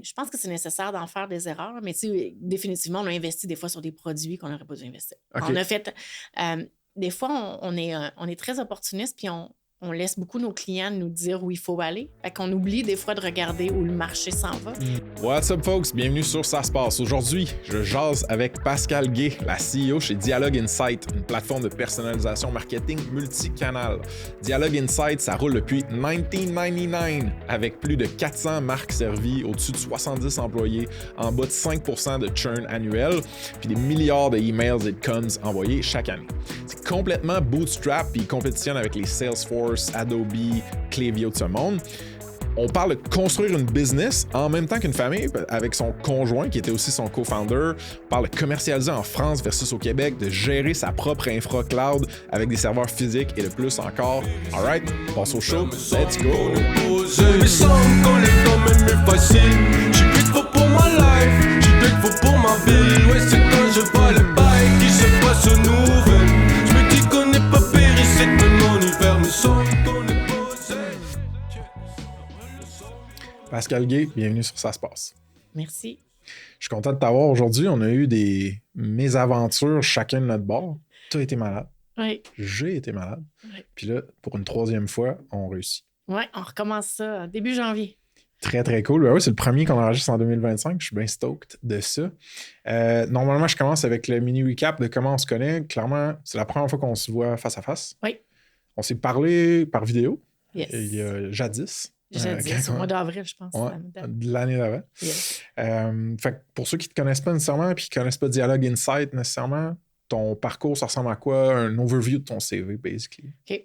Je pense que c'est nécessaire d'en faire des erreurs, mais tu sais, définitivement, on a investi des fois sur des produits qu'on n'aurait pas dû investir. OK. On a fait, des fois, on est très opportuniste, puis on laisse beaucoup nos clients nous dire où il faut aller. Fait qu'on oublie des fois de regarder où le marché s'en va. What's up, folks? Bienvenue sur Ça se passe. Aujourd'hui, je jase avec Pascal Gay, la CEO chez Dialogue Insight, une plateforme de personnalisation marketing multicanal. Dialogue Insight, ça roule depuis 1999 avec plus de 400 marques servies, au-dessus de 70 employés, en bas de 5% de churn annuel, puis des milliards de emails et de cons envoyés chaque année. C'est complètement bootstrap, puis il compétitionne avec les Salesforce, Adobe, Klaviyo de ce monde. On parle de construire une business en même temps qu'une famille avec son conjoint qui était aussi son co-founder. On parle de commercialiser en France versus au Québec, de gérer sa propre infra cloud avec des serveurs physiques et le plus encore. Alright, passe au show. Let's go! Mais sans quand les temps même est facile. J'suis grateful pour ma life, j'suis grateful pour ma vie. Ouais, c'est quand je vois les bails qui se passent nouvelles. J'me dis qu'on n'est pas péri, c'est que mon hiver. Mais sans qu'on est posé. Pascal Gay, bienvenue sur Ça se passe. Merci. Je suis content de t'avoir aujourd'hui. On a eu des mésaventures chacun de notre bord. Tu as été malade. Oui. J'ai été malade. Oui. Puis là, pour une troisième fois, on réussit. Oui, on recommence ça début janvier. Très, très cool. Ben oui, c'est le premier qu'on enregistre en 2025. Je suis bien stoked de ça. Normalement, je commence avec le mini recap de comment on se connaît. Clairement, c'est la première fois qu'on se voit face à face. Oui. On s'est parlé par vidéo. Yes. Il y a jadis. Jadis, au mois d'avril, je pense. Ouais, de l'année d'avant. Yes. Fait que pour ceux qui ne te connaissent pas nécessairement et qui ne connaissent pas Dialogue Insight nécessairement, ton parcours, ça ressemble à quoi? Un overview de ton CV, basically. OK.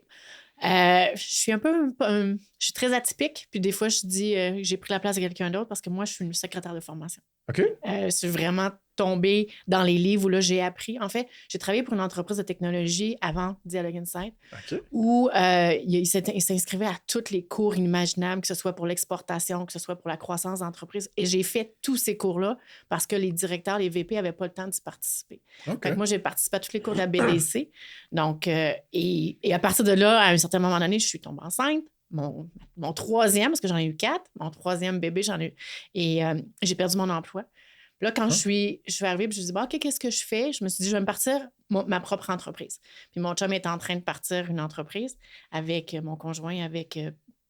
Je suis je suis très atypique, puis des fois, je dis que j'ai pris la place de quelqu'un d'autre parce que moi, je suis une secrétaire de formation. OK. Je suis vraiment tombée dans les livres où là, j'ai appris. En fait, j'ai travaillé pour une entreprise de technologie avant Dialogue Insight, OK. où il s'inscrivait à tous les cours inimaginables, que ce soit pour l'exportation, que ce soit pour la croissance d'entreprise. Et j'ai fait tous ces cours-là parce que les directeurs, les VP n'avaient pas le temps d'y participer. OK. Fait que moi, j'ai participé à tous les cours de la BDC. Donc, et à partir de là, à un certain moment donné, je suis tombée enceinte. Mon troisième, parce que j'en ai eu 4, mon troisième bébé, j'en ai eu. Et j'ai perdu mon emploi. Puis là, quand je suis arrivée, puis je me suis dit, OK, qu'est-ce que je fais? Je me suis dit, je vais me partir ma propre entreprise. Puis mon chum est en train de partir une entreprise avec mon conjoint, avec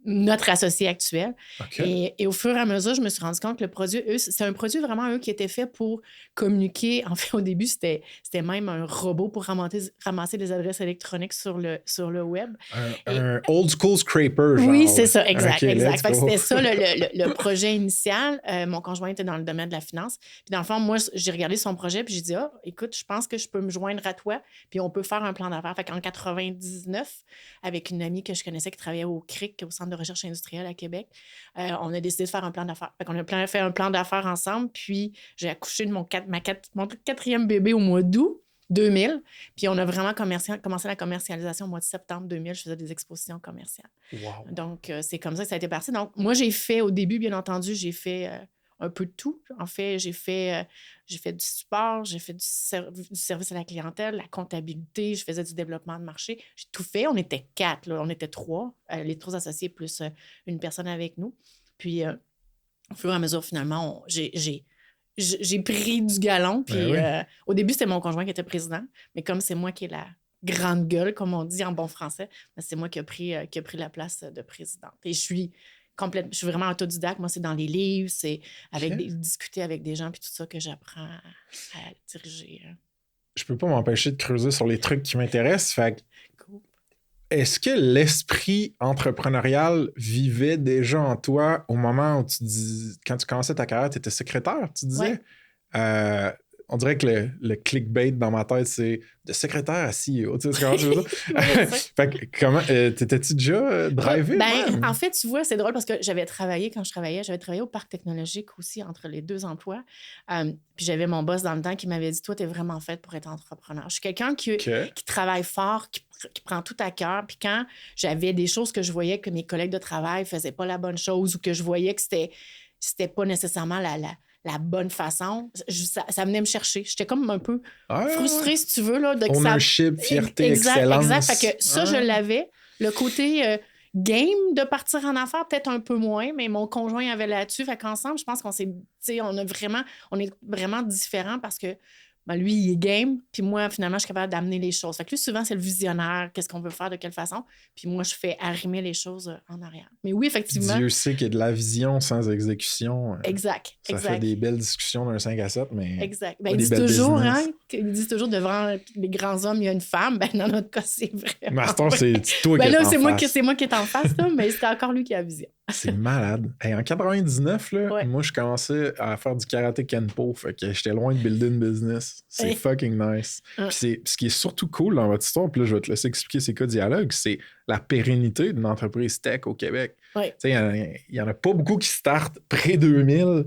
notre associé actuel. OK. Et au fur et à mesure, je me suis rendu compte que le produit, c'est un produit vraiment, qui était fait pour communiquer. En fait, au début, c'était même un robot pour ramasser des adresses électroniques sur le web. Un old school scraper, genre. Oui, c'est ça, exact. Okay, exact. Fait que c'était ça le projet initial. Mon conjoint était dans le domaine de la finance. Puis dans le fond, moi, j'ai regardé son projet, puis j'ai dit, écoute, je pense que je peux me joindre à toi, puis on peut faire un plan d'affaires. Fait qu'en 99, avec une amie que je connaissais qui travaillait au CRIC, au Centre de recherche industrielle à Québec, on a décidé de faire un plan d'affaires. Fait qu'on a fait un plan d'affaires ensemble, puis j'ai accouché de mon quatrième bébé au mois d'août 2000, puis on a vraiment commencé la commercialisation au mois de septembre 2000. Je faisais des expositions commerciales. Wow. Donc, c'est comme ça que ça a été parti. Donc, moi, j'ai fait, au début, bien entendu, j'ai fait un peu de tout. En fait, j'ai fait du support, j'ai fait du service à la clientèle, la comptabilité, je faisais du développement de marché. J'ai tout fait. On était 4, là. On était 3, les 3 associés plus une personne avec nous. Puis, au fur et à mesure, finalement, j'ai pris du galon. Puis, au début, c'était mon conjoint qui était président. Mais comme c'est moi qui ai la grande gueule, comme on dit en bon français, c'est moi qui a pris la place de présidente. Et je suis vraiment autodidacte. Moi, c'est dans les livres, c'est discuter avec des gens, puis tout ça que j'apprends à diriger. Je peux pas m'empêcher de creuser sur les trucs qui m'intéressent. Fait que, Cool. est-ce que l'esprit entrepreneurial vivait déjà en toi au moment où quand tu commençais ta carrière, tu étais secrétaire, tu disais? Ouais. On dirait que le clickbait dans ma tête, c'est de secrétaire à CEO. Tu sais comment je veux dire? Fait que comment, t'étais-tu déjà drivé? En fait, tu vois, c'est drôle parce que j'avais travaillé au parc technologique aussi entre les 2 emplois. Puis j'avais mon boss dans le temps qui m'avait dit, toi, t'es vraiment faite pour être entrepreneur. Je suis quelqu'un qui travaille fort, qui prend tout à cœur. Puis quand j'avais des choses que je voyais que mes collègues de travail faisaient pas la bonne chose ou que je voyais que c'était pas nécessairement la bonne façon, ça venait me chercher. J'étais comme un peu frustrée, si tu veux. Là, ownership, fierté, exact, excellence. Exact. Fait que ça, je l'avais. Le côté game de partir en affaires, peut-être un peu moins, mais mon conjoint avait là-dessus. Fait qu'ensemble, je pense qu'on est vraiment différents parce que lui, il est game, puis moi, finalement, je suis capable d'amener les choses. Fait que lui, souvent, c'est le visionnaire, qu'est-ce qu'on veut faire, de quelle façon, puis moi, je fais arrimer les choses en arrière. Mais oui, effectivement... Dieu sait qu'il y a de la vision sans exécution. Exact. Ça fait des belles discussions d'un 5 à 7, mais... Exact. Ben, ils disent toujours, devant les grands hommes, il y a une femme. Ben, dans notre cas, c'est vrai. Master, c'est toi qui es en face. C'est moi qui est en face, là, mais c'est encore lui qui a la vision. C'est malade. Hey, en 99, là, moi, je commençais à faire du karaté kenpo. Fait que j'étais loin de builder une business. C'est fucking nice. Puis ce qui est surtout cool dans votre histoire, puis là, je vais te laisser expliquer c'est quoi Dialogue, c'est la pérennité d'une entreprise tech au Québec. Il y en a pas beaucoup qui startent pré-2000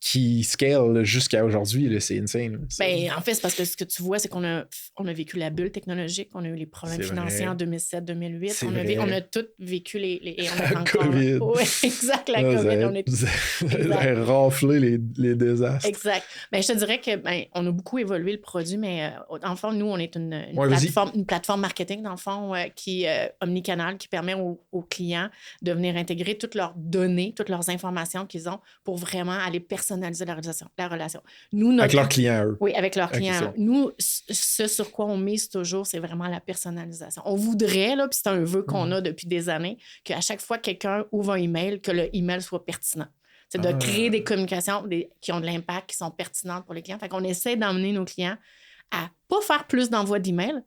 qui scale jusqu'à aujourd'hui, là, c'est insane. Ben, en fait, c'est parce que ce que tu vois, c'est qu'on a vécu la bulle technologique, on a eu les problèmes financiers en 2007-2008, on a tous vécu et on la COVID. Oui, exact, la COVID. Vous avez raflé les désastres. Exact. Ben, je te dirais que on a beaucoup évolué le produit, mais dans le fond, nous, on est une plateforme marketing, dans le fond, qui est omnicanal, qui permet aux clients de venir intégrer toutes leurs données, toutes leurs informations qu'ils ont pour vraiment aller personnaliser la relation. Avec leurs clients, eux. Oui, avec leurs clients. Nous, ce sur quoi on mise toujours, c'est vraiment la personnalisation. On voudrait, là, puis c'est un vœu qu'on a depuis des années, qu'à chaque fois que quelqu'un ouvre un email, que le email soit pertinent. C'est de créer des communications qui ont de l'impact, qui sont pertinentes pour les clients. Fait qu'on essaie d'emmener nos clients à pas faire plus d'envois d'emails,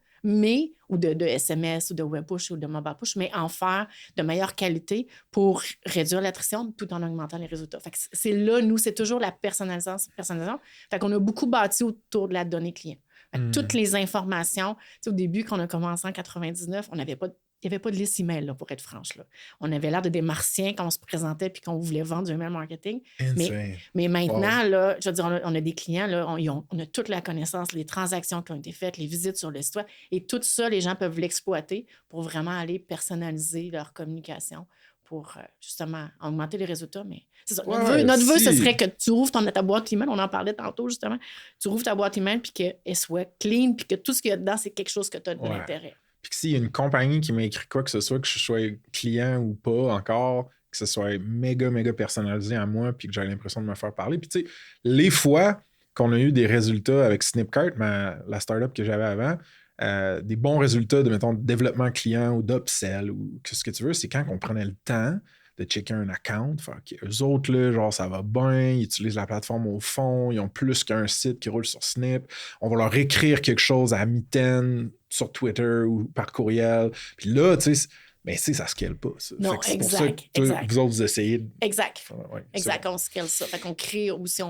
ou de SMS, ou de web push, ou de mobile push, mais en faire de meilleure qualité pour réduire l'attrition tout en augmentant les résultats. Fait que c'est là, nous, c'est toujours la personnalisation. Fait qu'on a beaucoup bâti autour de la donnée client. Toutes les informations, au début, quand on a commencé en 99, il n'y avait pas de liste email, là, pour être franche. Là. On avait l'air de des martiens quand on se présentait puis qu'on voulait vendre du email marketing. Mais maintenant, là, je veux dire, on a des clients, là, on a toute la connaissance, les transactions qui ont été faites, les visites sur le site web. Et tout ça, les gens peuvent l'exploiter pour vraiment aller personnaliser leur communication pour justement augmenter les résultats. Mais c'est ça. Notre vœu, ce serait que tu ouvres ta boîte email. On en parlait tantôt, justement. Tu ouvres ta boîte email puis qu'elle soit clean puis que tout ce qu'il y a dedans, c'est quelque chose que tu as de l'intérêt. Puis que s'il y a une compagnie qui m'a écrit quoi que ce soit, que je sois client ou pas encore, que ce soit méga, méga personnalisé à moi, puis que j'ai l'impression de me faire parler. Puis tu sais, les fois qu'on a eu des résultats avec Snipcart, la startup que j'avais avant, des bons résultats de, mettons, de développement client ou d'upsell ou ce que tu veux, c'est quand on prenait le temps de checker un account, faire eux autres, là, genre, ça va bien, ils utilisent la plateforme au fond, ils ont plus qu'un site qui roule sur Snip, on va leur écrire quelque chose à mitaine sur Twitter ou par courriel, puis là, tu sais, mais ça scale pas, ça. Non, c'est pour ça que vous autres, vous essayez de... Exact, on scale ça. Fait qu'on crée aussi,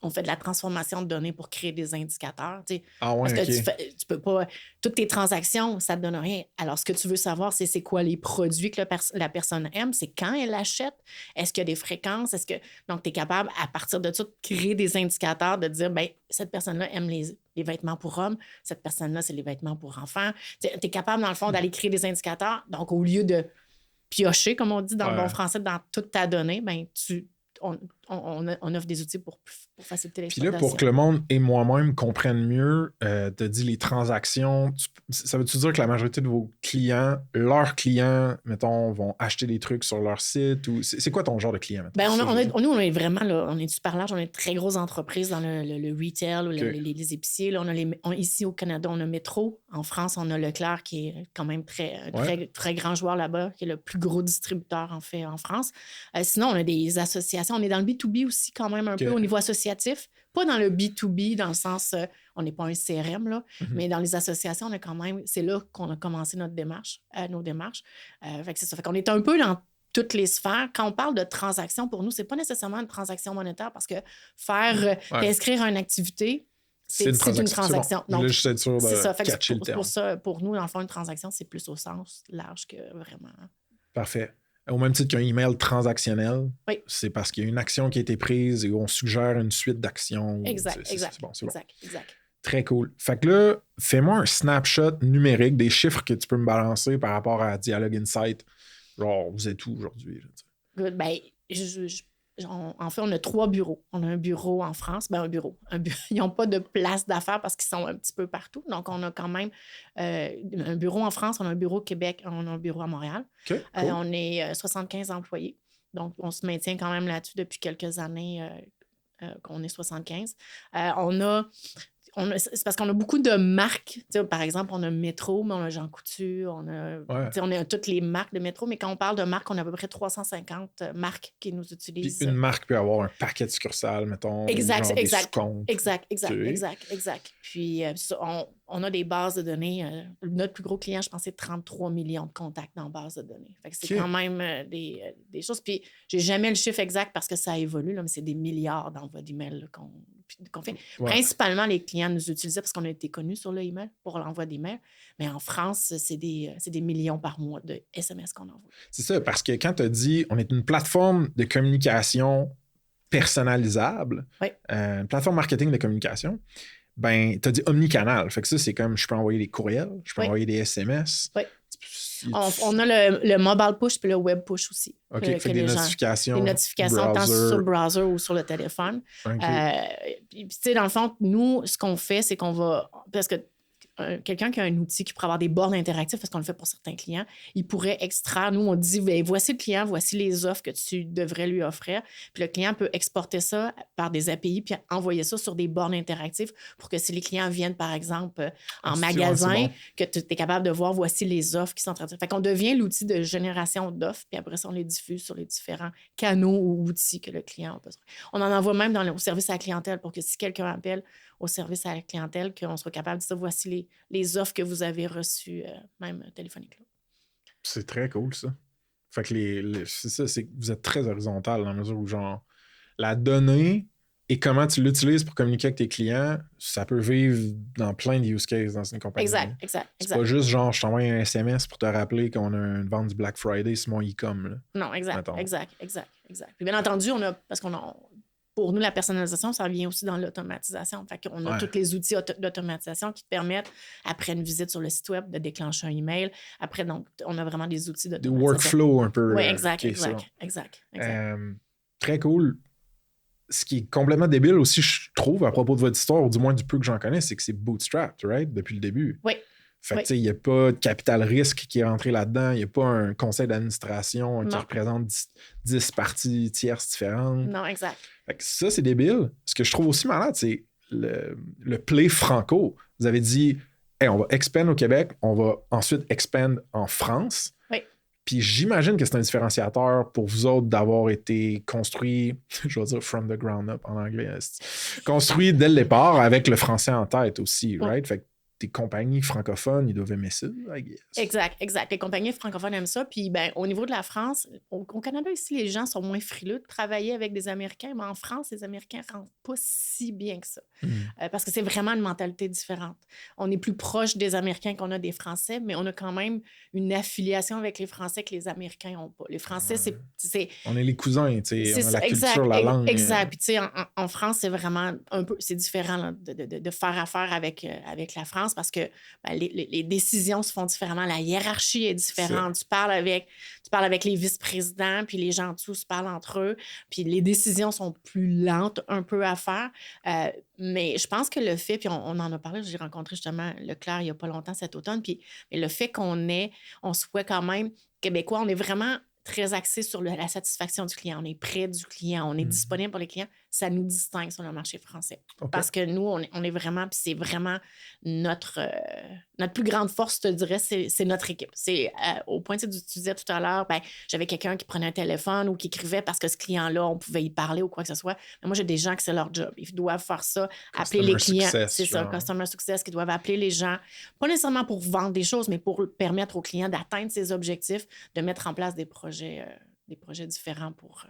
on fait de la transformation de données pour créer des indicateurs. Parce que tu peux pas... Toutes tes transactions, ça te donne rien. Alors, ce que tu veux savoir, c'est quoi les produits que la personne aime, c'est quand elle achète, est-ce qu'il y a des fréquences, donc tu es capable, à partir de ça, de créer des indicateurs, de dire, bien, cette personne-là aime les vêtements pour hommes, cette personne-là, c'est les vêtements pour enfants. Tu es capable, dans le fond, d'aller créer des indicateurs. Donc, au lieu de piocher, comme on dit dans le bon français, dans toute ta donnée, bien, on offre des outils pour faciliter l'exploitation. Puis là, pour que le monde et moi-même comprennent mieux, te dis les transactions, ça veut-tu dire que la majorité de vos clients, leurs clients, mettons, vont acheter des trucs sur leur site? Ou c'est quoi ton genre de client? Ben, nous, on est vraiment, là, on est super large, on est de très grosses entreprises dans le retail ou les épiciers. Là, ici au Canada, on a Métro. En France, on a Leclerc qui est quand même très grand joueur là-bas, qui est le plus gros distributeur, en fait, en France. Sinon, on a des associations. On est dans le B2B aussi, quand même, un peu au niveau associatif. Pas dans le B2B, dans le sens, on n'est pas un CRM, là, mais dans les associations, on a quand même... C'est là qu'on a commencé nos démarches. Fait que c'est ça. Fait qu'on est un peu dans toutes les sphères. Quand on parle de transactions, pour nous, c'est pas nécessairement une transaction monétaire parce que inscrire une activité, c'est une transaction. Bon. Donc, juste être sûr c'est ça. Fait que pour ça, pour nous, dans le fond, une transaction, c'est plus au sens large que vraiment... Parfait. Au même titre qu'un email transactionnel, c'est parce qu'il y a une action qui a été prise et on suggère une suite d'actions. Exact. Très cool. Fait que là, fais-moi un snapshot numérique des chiffres que tu peux me balancer par rapport à Dialogue Insight. Genre, vous êtes où aujourd'hui? Good. Ben, En fait, on a 3 bureaux. On a un bureau en France. Un bureau. Ils n'ont pas de place d'affaires parce qu'ils sont un petit peu partout. Donc, on a quand même un bureau en France, on a un bureau au Québec, on a un bureau à Montréal. OK, cool. On est 75 employés. Donc, on se maintient quand même là-dessus depuis quelques années qu'on est 75. C'est parce qu'on a beaucoup de marques. Par exemple, on a Métro, mais on a Jean Coutu, on a toutes les marques de Métro, mais quand on parle de marques, on a à peu près 350 marques qui nous utilisent. Puis une marque peut avoir un paquet de succursales, mettons. Exact. Exact. Puis on a des bases de données. Notre plus gros client, je pense, c'est 33 millions de contacts dans base de données. Fait que c'est quand même des choses. Puis j'ai jamais le chiffre exact parce que ça évolue, là, mais c'est des milliards d'envois d'emails qu'on fait. Ouais. Principalement, les clients nous utilisaient parce qu'on a été connus sur le email pour l'envoi d'emails. Mais en France, c'est des millions par mois de SMS qu'on envoie. C'est ça, parce que quand tu as dit on est une plateforme de communication personnalisable, une plateforme marketing de communication, ben, tu as dit omnicanal. Fait que ça, c'est comme je peux envoyer des courriels, je peux envoyer des SMS. Oui. On a le mobile push puis le web push aussi. OK, fait des notifications. Des notifications tant sur le browser ou sur le téléphone. Okay. Puis, tu sais, dans le fond, nous, ce qu'on fait, c'est qu'on va... Parce que quelqu'un qui a un outil qui pourrait avoir des bornes interactives, parce qu'on le fait pour certains clients, il pourrait extraire. Nous, on dit, bien, voici le client, voici les offres que tu devrais lui offrir. Puis le client peut exporter ça par des API puis envoyer ça sur des bornes interactives pour que si les clients viennent, par exemple, en magasin, que tu es capable de voir, voici les offres qui sont en train de... Fait qu'on devient l'outil de génération d'offres, puis après ça, on les diffuse sur les différents canaux ou outils que le client a besoin. On en envoie même au service à la clientèle pour que si quelqu'un appelle au service à la clientèle, qu'on soit capable de dire, voici les offres que vous avez reçues, même téléphoniquement. C'est très cool, ça. Fait que c'est ça, c'est que vous êtes très horizontal dans la mesure où, genre, la donnée et comment tu l'utilises pour communiquer avec tes clients, ça peut vivre dans plein de use cases dans une compagnie. Exact. C'est pas juste, genre, je t'envoie un SMS pour te rappeler qu'on a une vente du Black Friday sur mon e-com, là. Non, exact. Puis bien entendu, pour nous, la personnalisation, ça vient aussi dans l'automatisation. Fait qu'on a tous les outils d'automatisation qui te permettent, après une visite sur le site web, de déclencher un email. Après, donc, on a vraiment des outils d'automatisation. Des workflows un peu. Oui, exact. Très cool. Ce qui est complètement débile aussi, je trouve, à propos de votre histoire, ou du moins du peu que j'en connais, c'est que c'est bootstrapped, right? Depuis le début. Oui. Fait que, tu sais, il n'y a pas de capital risque qui est rentré là-dedans. Il n'y a pas un conseil d'administration qui représente 10 parties tierces différentes. Non, exact. Fait que ça, c'est débile. Ce que je trouve aussi malade, c'est le play franco. Vous avez dit, hey, on va expand au Québec, on va ensuite expand en France. Oui. Puis j'imagine que c'est un différenciateur pour vous autres d'avoir été construit, je vais dire from the ground up en anglais, construit dès le départ avec le français en tête aussi, right? Fait que tes compagnies francophones, ils doivent aimer ça, I guess. Exact. Les compagnies francophones aiment ça. Puis, ben, au niveau de la France, au Canada, ici, les gens sont moins frileux de travailler avec des Américains, mais en France, les Américains ne rentrent pas si bien que ça. Parce que c'est vraiment une mentalité différente. On est plus proche des Américains qu'on a des Français, mais on a quand même une affiliation avec les Français que les Américains n'ont pas. Les Français, c'est... On est les cousins, tu sais. On a la culture, culture, la langue. Exact. Puis, tu sais, en France, c'est vraiment un peu... C'est différent là, de faire affaire avec la France. Parce que les décisions se font différemment, la hiérarchie est différente. Tu parles avec les vice-présidents, puis les gens en dessous se parlent entre eux, puis les décisions sont plus lentes un peu à faire. Mais je pense que le fait, puis on en a parlé, j'ai rencontré justement Leclerc il n'y a pas longtemps cet automne, mais le fait on soit quand même québécois, on est vraiment très axé sur la satisfaction du client. On est près du client, on est disponible pour les clients. Ça nous distingue sur le marché français. Okay. Parce que nous, on est vraiment, puis c'est vraiment notre plus grande force, je te dirais, c'est notre équipe. C'est au point, tu disais tout à l'heure, ben, j'avais quelqu'un qui prenait un téléphone ou qui écrivait parce que ce client-là, on pouvait y parler ou quoi que ce soit. Mais moi, j'ai des gens que c'est leur job. Ils doivent faire ça, appeler les clients. C'est ça, Customer Success, qui doivent appeler les gens, pas nécessairement pour vendre des choses, mais pour permettre aux clients d'atteindre ses objectifs, de mettre en place des projets différents pour...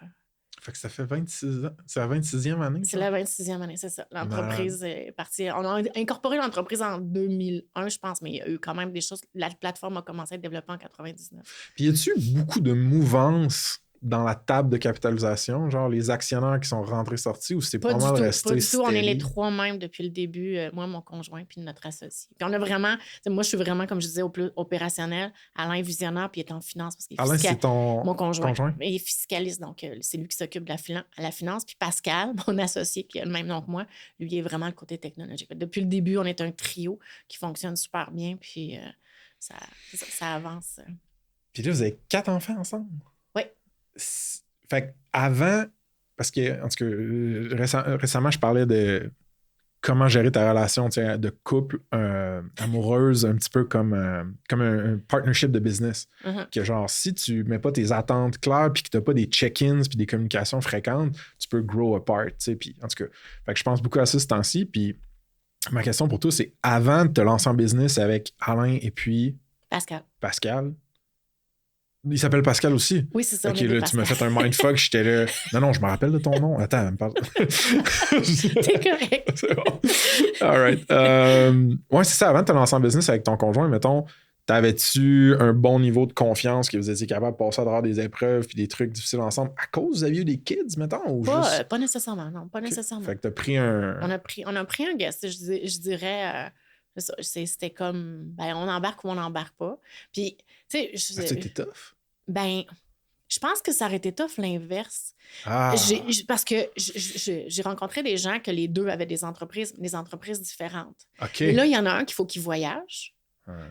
Fait que ça fait 26 ans. C'est la 26e année? C'est la 26e année, c'est ça. L'entreprise est partie. On a incorporé l'entreprise en 2001, je pense, mais il y a eu quand même des choses. La plateforme a commencé à être développée en 99. Puis y a-tu beaucoup de mouvances dans la table de capitalisation, genre les actionnaires qui sont rentrés-sortis, ou c'est Pas pas du mal tout, resté pas du tout. On est les steady? 3 mêmes depuis le début, moi, mon conjoint, puis notre associé. Puis on a vraiment... Moi, je suis vraiment, comme je disais, au plus opérationnel. Alain visionnaire, puis il est en finance. Parce qu'il est Alain, c'est ton mon conjoint. conjoint? Il est fiscaliste, donc c'est lui qui s'occupe de la finance. Puis Pascal, mon associé, qui a le même nom que moi, lui, il est vraiment le côté technologique. Depuis le début, on est un trio qui fonctionne super bien, puis ça avance. Puis là, vous avez 4 enfants ensemble? Oui. Fait qu'avant, parce que, en tout cas, récemment, je parlais de comment gérer ta relation de couple amoureuse, un petit peu comme un partnership de business. Mm-hmm. Que genre, si tu mets pas tes attentes claires puis que tu n'as pas des check-ins puis des communications fréquentes, tu peux grow apart. Puis, en tout cas, fait que je pense beaucoup à ça ce temps-ci. Puis ma question pour toi, c'est avant de te lancer en business avec Alain et puis Pascal. Il s'appelle Pascal aussi? Oui, c'est ça. Ok, là, tu m'as fait un mindfuck, j'étais là. Non, je me rappelle de ton nom. Attends, me parle. T'es correct. C'est bon. All right. Ouais, c'est ça. Avant de te lancer en business avec ton conjoint, mettons, t'avais-tu un bon niveau de confiance que vous étiez capable de passer à travers des épreuves puis des trucs difficiles ensemble à cause vous aviez eu des kids, mettons? Ou pas nécessairement, non. Pas nécessairement. Fait que t'as pris un... On a pris un guest. Je dirais... c'était comme... on embarque ou on n'embarque pas. Puis, tu sais... C'était tough? Je pense que ça aurait été tough l'inverse. Parce que j'ai rencontré des gens que les deux avaient des entreprises différentes. OK. Et là, il y en a un qu'il faut qu'il voyage.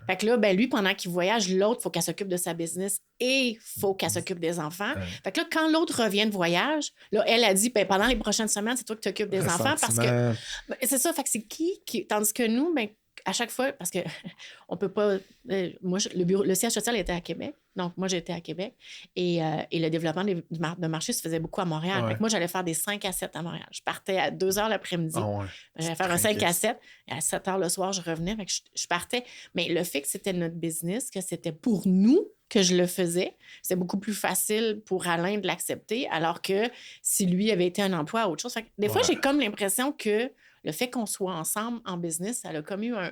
Fait que là, lui, pendant qu'il voyage, l'autre, il faut qu'elle s'occupe de sa business et il faut qu'elle s'occupe des enfants. Fait que là, quand l'autre revient de voyage, là, elle a dit, pendant les prochaines semaines, c'est toi qui t'occupes des enfants parce que... c'est ça, fait que c'est qui... Tandis que nous, à chaque fois, parce que on peut pas... moi, le siège social était à Québec. Donc, moi, j'étais à Québec. Et le développement de marché se faisait beaucoup à Montréal. Ouais. Fait que moi, j'allais faire des 5 à 7 à Montréal. Je partais à 2 heures l'après-midi. J'allais faire un 5 à 7. Et à 7 heures le soir, je revenais. Fait que je partais. Mais le fait que c'était notre business, que c'était pour nous que je le faisais, c'est beaucoup plus facile pour Alain de l'accepter, alors que si lui avait été un emploi à autre chose. Fait que des fois, j'ai comme l'impression que le fait qu'on soit ensemble en business, ça a comme eu un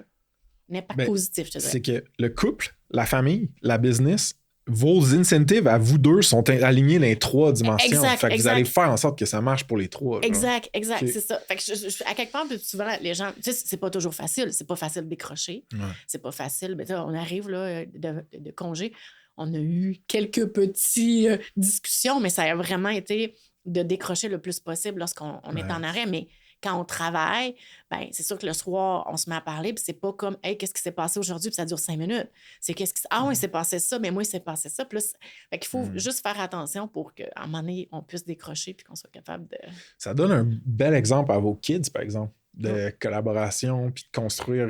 impact positif, je te dirais. C'est que le couple, la famille, la business, vos incentives à vous deux sont alignés dans les 3 dimensions. Fait que vous allez faire en sorte que ça marche pour les 3. Exact, okay. C'est ça. Fait que à quelque part, souvent, les gens... Tu sais, c'est pas toujours facile. C'est pas facile de décrocher. Ouais. C'est pas facile. Mais on arrive là, de congé. On a eu quelques petites discussions, mais ça a vraiment été de décrocher le plus possible lorsqu'on est en arrêt. Mais quand on travaille, c'est sûr que le soir, on se met à parler, puis c'est pas comme « Hey, qu'est-ce qui s'est passé aujourd'hui? » Puis ça dure 5 minutes. C'est qu'est-ce qui... Ah oui, il s'est passé ça, mais moi, il s'est passé ça. Puis là, fait qu'il faut juste faire attention pour qu'à un moment donné, on puisse décrocher puis qu'on soit capable de... Ça donne un bel exemple à vos kids, par exemple, de collaboration puis de construire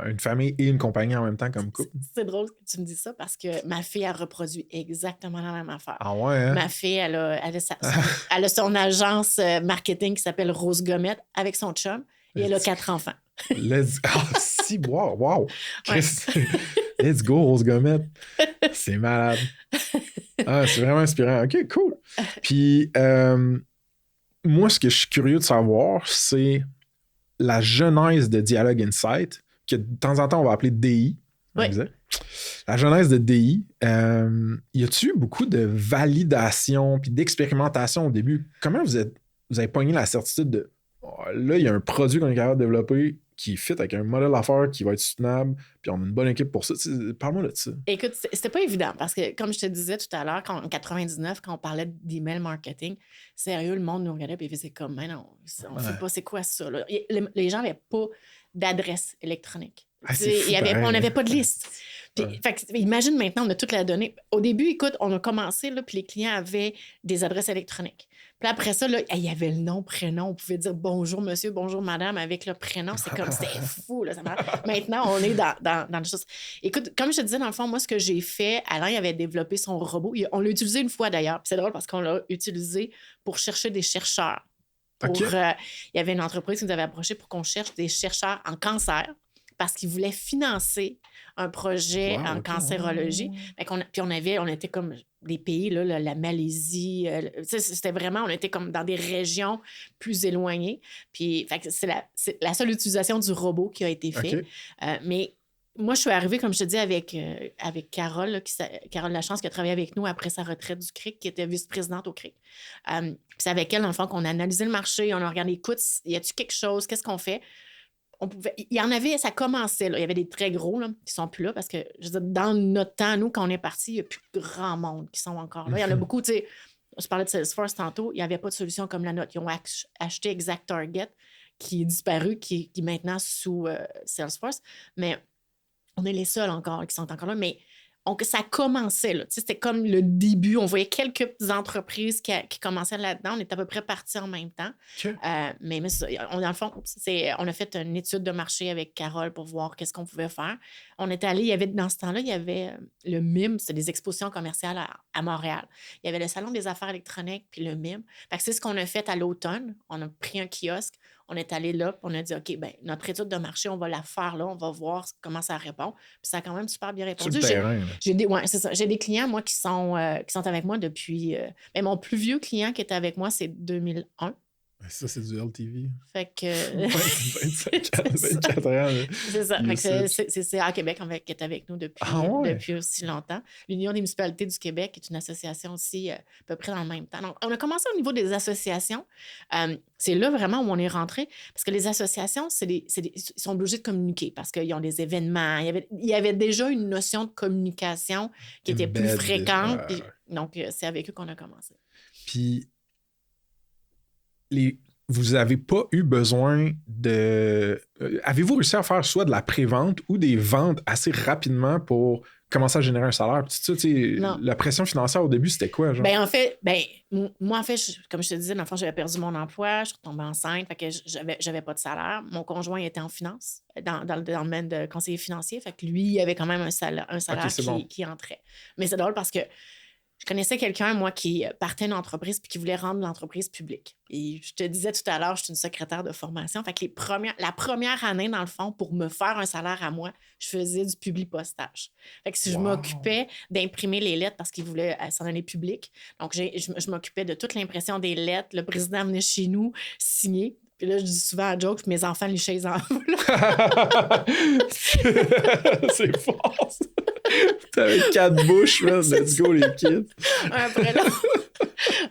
une famille et une compagnie en même temps comme couple. C'est drôle que tu me dis ça parce que ma fille a reproduit exactement la même affaire. Ah ouais, hein? Ma fille, elle a son agence marketing qui s'appelle Rose Gommette avec son chum et elle a 4 enfants. Wow! Ouais. Let's go, Rose Gommette! C'est malade! C'est vraiment inspirant. OK, cool! Puis, moi, ce que je suis curieux de savoir, c'est la genèse de Dialogue Insight, que de temps en temps, on va appeler DI. Oui. La genèse de DI, y a-tu eu beaucoup de validation puis d'expérimentation au début? Comment vous avez pogné la certitude de là, il y a un produit qu'on est capable de développer qui fit avec un modèle d'affaires qui va être soutenable, puis on a une bonne équipe pour ça. Parle-moi de ça. Écoute, c'était pas évident parce que, comme je te disais tout à l'heure, en 99, quand on parlait d'email marketing, sérieux, le monde nous regardait et faisait comme, mais non, on sait pas c'est quoi ça. Là. Les gens n'avaient pas d'adresse électronique. On n'avait pas de liste. Puis, imagine maintenant, on a toute la donnée. Au début, écoute, on a commencé, là, puis les clients avaient des adresses électroniques. Puis après ça, il y avait le nom, prénom. On pouvait dire bonjour monsieur, bonjour madame avec le prénom. C'était fou. Là, maintenant, on est dans les choses. Écoute, comme je te disais, dans le fond, moi, ce que j'ai fait, Alain, il avait développé son robot. On l'a utilisé une fois d'ailleurs. Puis c'est drôle parce qu'on l'a utilisé pour chercher des chercheurs. Il y avait une entreprise qui nous avait approché pour qu'on cherche des chercheurs en cancer parce qu'ils voulaient financer un projet en cancérologie. Puis on était comme des pays, là, la Malaisie. C'était vraiment, on était comme dans des régions plus éloignées. Puis c'est la seule utilisation du robot qui a été fait. Mais moi, je suis arrivée, comme je te dis, avec Carole, là, Carole Lachance, qui a travaillé avec nous après sa retraite du CRIC, qui était vice-présidente au CRIC. Puis c'est avec elle, dans le fond, qu'on a analysé le marché, on a regardé, écoute, y a-tu quelque chose, qu'est-ce qu'on fait? Il y en avait, ça commençait, là. Il y avait des très gros là, qui sont plus là, parce que, je veux dire, dans notre temps, nous, quand on est parti, il n'y a plus grand monde qui sont encore là. Il y en a beaucoup, tu sais, je parlais de Salesforce tantôt, il n'y avait pas de solution comme la nôtre. Ils ont acheté ExactTarget, qui est disparu, qui est maintenant sous Salesforce, mais on est les seuls encore qui sont encore là, mais ça commençait, là. Tu sais, c'était comme le début. On voyait quelques entreprises qui commençaient là-dedans. On était à peu près partis en même temps. OK. Mais ça, dans le fond, on a fait une étude de marché avec Carole pour voir qu'est-ce qu'on pouvait faire. On est allé, dans ce temps-là, il y avait le MIM, c'est des expositions commerciales à Montréal. Il y avait le Salon des affaires électroniques puis le MIM. Fait que c'est ce qu'on a fait à l'automne. On a pris un kiosque. On est allé là, puis on a dit, OK, bien, notre étude de marché, on va la faire là, on va voir comment ça répond. Puis ça a quand même super bien répondu. Sur le terrain. Ouais, c'est ça. J'ai des clients, moi, qui sont avec moi depuis... mais mon plus vieux client qui était avec moi, c'est 2001. Ça, c'est du LTV. Fait que... 24 ans. C'est ça. Fait que c'est à Québec qui est avec nous depuis aussi longtemps. L'Union des municipalités du Québec est une association aussi à peu près dans le même temps. Donc, on a commencé au niveau des associations. C'est là vraiment où on est rentré. Parce que les associations, ils sont obligés de communiquer parce qu'ils ont des événements. Il y avait déjà une notion de communication qui était plus fréquente. Donc, c'est avec eux qu'on a commencé. Puis, vous n'avez pas eu besoin de... Avez-vous réussi à faire soit de la pré-vente ou des ventes assez rapidement pour commencer à générer un salaire? Puis tout ça, la pression financière au début, c'était quoi? Genre? Moi, en fait, comme je te disais, dans le fond, j'avais perdu mon emploi, je suis retombée enceinte, fait que j'avais pas de salaire. Mon conjoint était en finance, dans le domaine de conseiller financier, fait que lui, il avait quand même un salaire qui entrait. Mais c'est drôle parce que je connaissais quelqu'un, moi, qui partait d'une entreprise puis qui voulait rendre l'entreprise publique. Et je te disais tout à l'heure, je suis une secrétaire de formation. Fait que la première année, dans le fond, pour me faire un salaire à moi, je faisais du publipostage. Fait que je m'occupais d'imprimer les lettres parce qu'il voulait s'en aller public. Donc, je m'occupais de toute l'impression des lettres. Le président venait chez nous signer. Puis là, je dis souvent à joke, mes enfants lichaient les enveloppes. C'est fort, ça. T'avais 4 bouches, man. Let's go, les kids. Un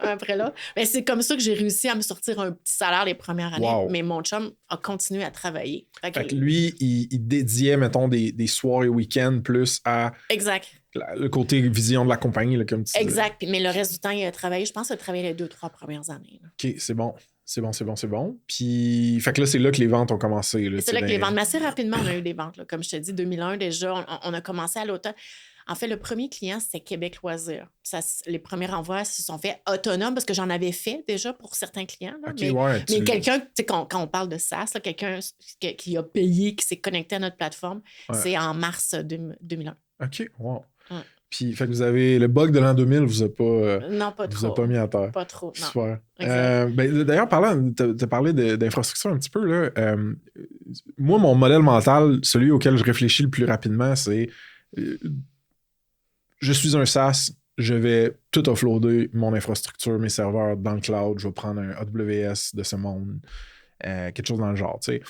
après l'autre. Mais c'est comme ça que j'ai réussi à me sortir un petit salaire les premières années. Wow. Mais mon chum a continué à travailler. Fait que lui, il dédiait, mettons, des soirées week-ends plus à... Exact. Le côté vision de la compagnie, là, comme tu disais. Exact. Mais le reste du temps, il a travaillé. Je pense qu'il a travaillé les 2-3 premières années. Là. OK, c'est bon. C'est bon. Puis, fait que là, c'est là que les ventes ont commencé. Là, c'est là que les ventes. Mais assez rapidement, on a eu des ventes. Là. Comme je te dis, 2001 déjà, on a commencé à l'automne. En fait, le premier client, c'était Québec Loisirs. Les premiers envois se sont faits autonomes parce que j'en avais fait déjà pour certains clients. Là. Okay, mais quelqu'un, tu sais, quand on parle de SaaS, là, quelqu'un qui a payé, qui s'est connecté à notre plateforme, c'est en mars 2001. OK, wow. Ouais. Puis, fait que vous avez le bug de l'an 2000, vous a pas... non, pas trop. Vous a pas mis à terre. Pas trop, non. Super. D'ailleurs, t'as parlé d'infrastructure un petit peu, là. Moi, mon modèle mental, celui auquel je réfléchis le plus rapidement, c'est... je suis un SaaS, je vais tout offloader mon infrastructure, mes serveurs dans le cloud, je vais prendre un AWS de ce monde, quelque chose dans le genre, tu sais.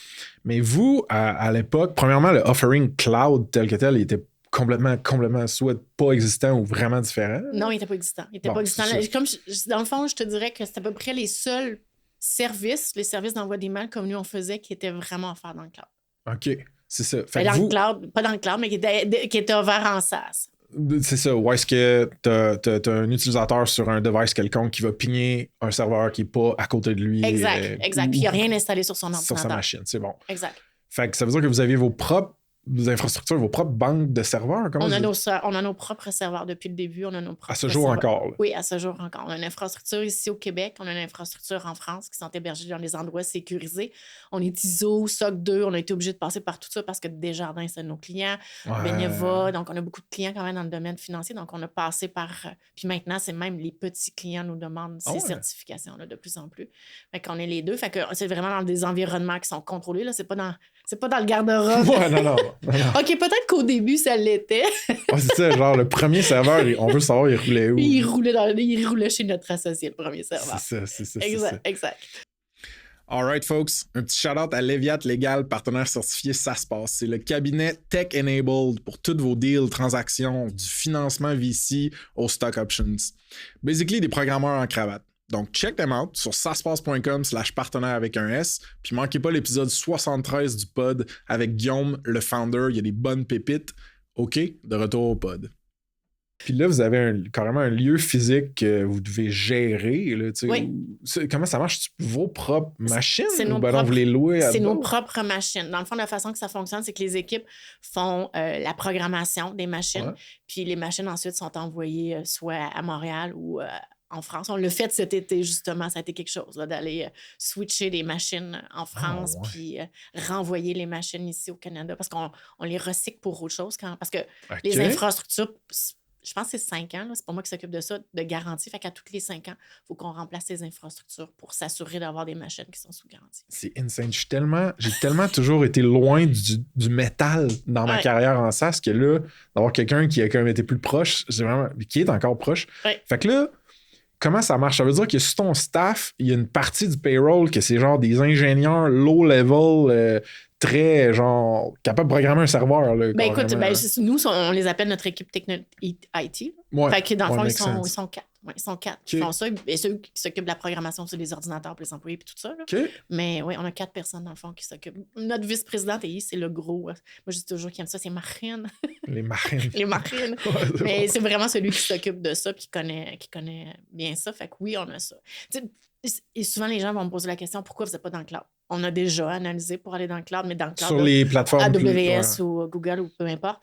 Mais vous, à l'époque, premièrement, le offering cloud tel que tel, il était complètement soit pas existant ou vraiment différent? Non, il n'était pas existant. Dans le fond, je te dirais que c'est à peu près les seuls services d'envoi d'email comme nous on faisait qui étaient vraiment offerts dans le cloud. OK, c'est ça. Fait pas dans le cloud, mais qui était ouvert en SaaS. C'est ça. Ou est-ce que t'as un utilisateur sur un device quelconque qui va pigner un serveur qui n'est pas à côté de lui? Exact. Puis il n'y a rien installé sur son ordinateur. Sur sa machine, c'est bon. Exact. Fait que ça veut dire que vous aviez vos propres infrastructures, vos propres banques de serveurs? On a nos propres serveurs depuis le début. On a nos propres à ce jour serveurs. encore? Là. Oui, à ce jour encore. On a une infrastructure ici au Québec. On a une infrastructure en France qui sont hébergées dans des endroits sécurisés. On est ISO, SOC 2. On a été obligé de passer par tout ça parce que Desjardins, c'est nos clients. Beneva. Donc, on a beaucoup de clients quand même dans le domaine financier. Donc, on a passé par... Puis maintenant, c'est même les petits clients nous demandent ces certifications-là de plus en plus. Fait qu'on est les deux. Fait que c'est vraiment dans des environnements qui sont contrôlés. Là. C'est pas dans le garde-robe. Ouais, non. OK, peut-être qu'au début, ça l'était. C'est ça, genre le premier serveur, on veut savoir il roulait où. Il roulait chez notre associé, le premier serveur. C'est ça. Exact. Alright, folks, un petit shout-out à Leviat Légal, partenaire certifié Ça se passe. C'est le cabinet tech-enabled pour tous vos deals, transactions, du financement VC aux stock options. Basically, des programmeurs en cravate. Donc, check them out sur saspace.com/partenaire avec un S. Puis, manquez pas l'épisode 73 du pod avec Guillaume, le founder. Il y a des bonnes pépites. OK, de retour au pod. Puis là, vous avez carrément un lieu physique que vous devez gérer. Là, oui. Comment ça marche? Vos propres machines? C'est nos propres, vous les louez c'est nos propres machines. Dans le fond, la façon que ça fonctionne, c'est que les équipes font la programmation des machines. Ouais. Puis les machines, ensuite, sont envoyées soit à Montréal ou en France. On l'a fait cet été, justement. Ça a été quelque chose, là, d'aller switcher des machines en France puis renvoyer les machines ici au Canada parce qu'on les recycle pour autre chose. Parce que les infrastructures... Je pense que c'est 5 ans, là. C'est pas moi qui s'occupe de ça, de garantie. Fait qu'à tous les 5 ans, il faut qu'on remplace les infrastructures pour s'assurer d'avoir des machines qui sont sous garantie. C'est insane. J'ai tellement toujours été loin du métal dans ma carrière en SaaS que là, d'avoir quelqu'un qui a quand même été plus proche, qui est encore proche. Ouais. Fait que là, comment ça marche? Ça veut dire que sur ton staff, il y a une partie du payroll que c'est genre des ingénieurs low-level, très, genre, capable de programmer un serveur. Là, ben écoute, nous, on les appelle notre équipe technique IT. Ouais, fait que dans le fond, ils sont 4. Ouais, ils sont 4 qui font ça. Et ceux qui s'occupent de la programmation sur les ordinateurs pour les employés et tout ça. Là. Mais oui, on a 4 personnes, dans le fond, qui s'occupent. Notre vice-présidente, c'est le gros. Moi, je dis toujours qu'il aime ça, c'est Marine. Les Marines. Les Marines. Mais c'est vraiment celui qui s'occupe de ça et qui connaît bien ça. Fait que oui, on a ça. Et souvent, les gens vont me poser la question, pourquoi vous n'êtes pas dans le cloud? On a déjà analysé pour aller dans le cloud, mais dans le cloud... Sur les plateformes... AWS ou Google ou peu importe.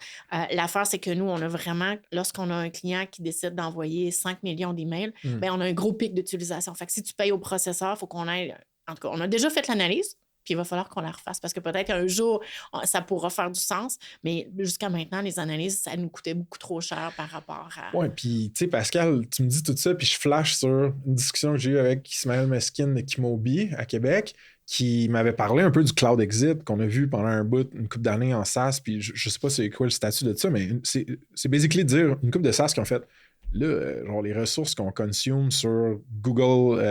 L'affaire, c'est que nous, on a vraiment... Lorsqu'on a un client qui décide d'envoyer 5 millions d'emails, ben, on a un gros pic d'utilisation. Fait que si tu payes au processeur, il faut qu'on aille... En tout cas, on a déjà fait l'analyse, puis il va falloir qu'on la refasse parce que peut-être qu'un jour, ça pourra faire du sens, mais jusqu'à maintenant, les analyses, ça nous coûtait beaucoup trop cher par rapport à... Oui, puis tu sais, Pascal, tu me dis tout ça, puis je flash sur une discussion que j'ai eue avec Ismaël Meskin de Kimobi à Québec, qui m'avait parlé un peu du Cloud Exit qu'on a vu pendant un bout, une couple d'années en SaaS, puis je sais pas c'est quoi le statut de ça, mais c'est basically dire une couple de SaaS qui ont fait, là, genre les ressources qu'on consomme sur Google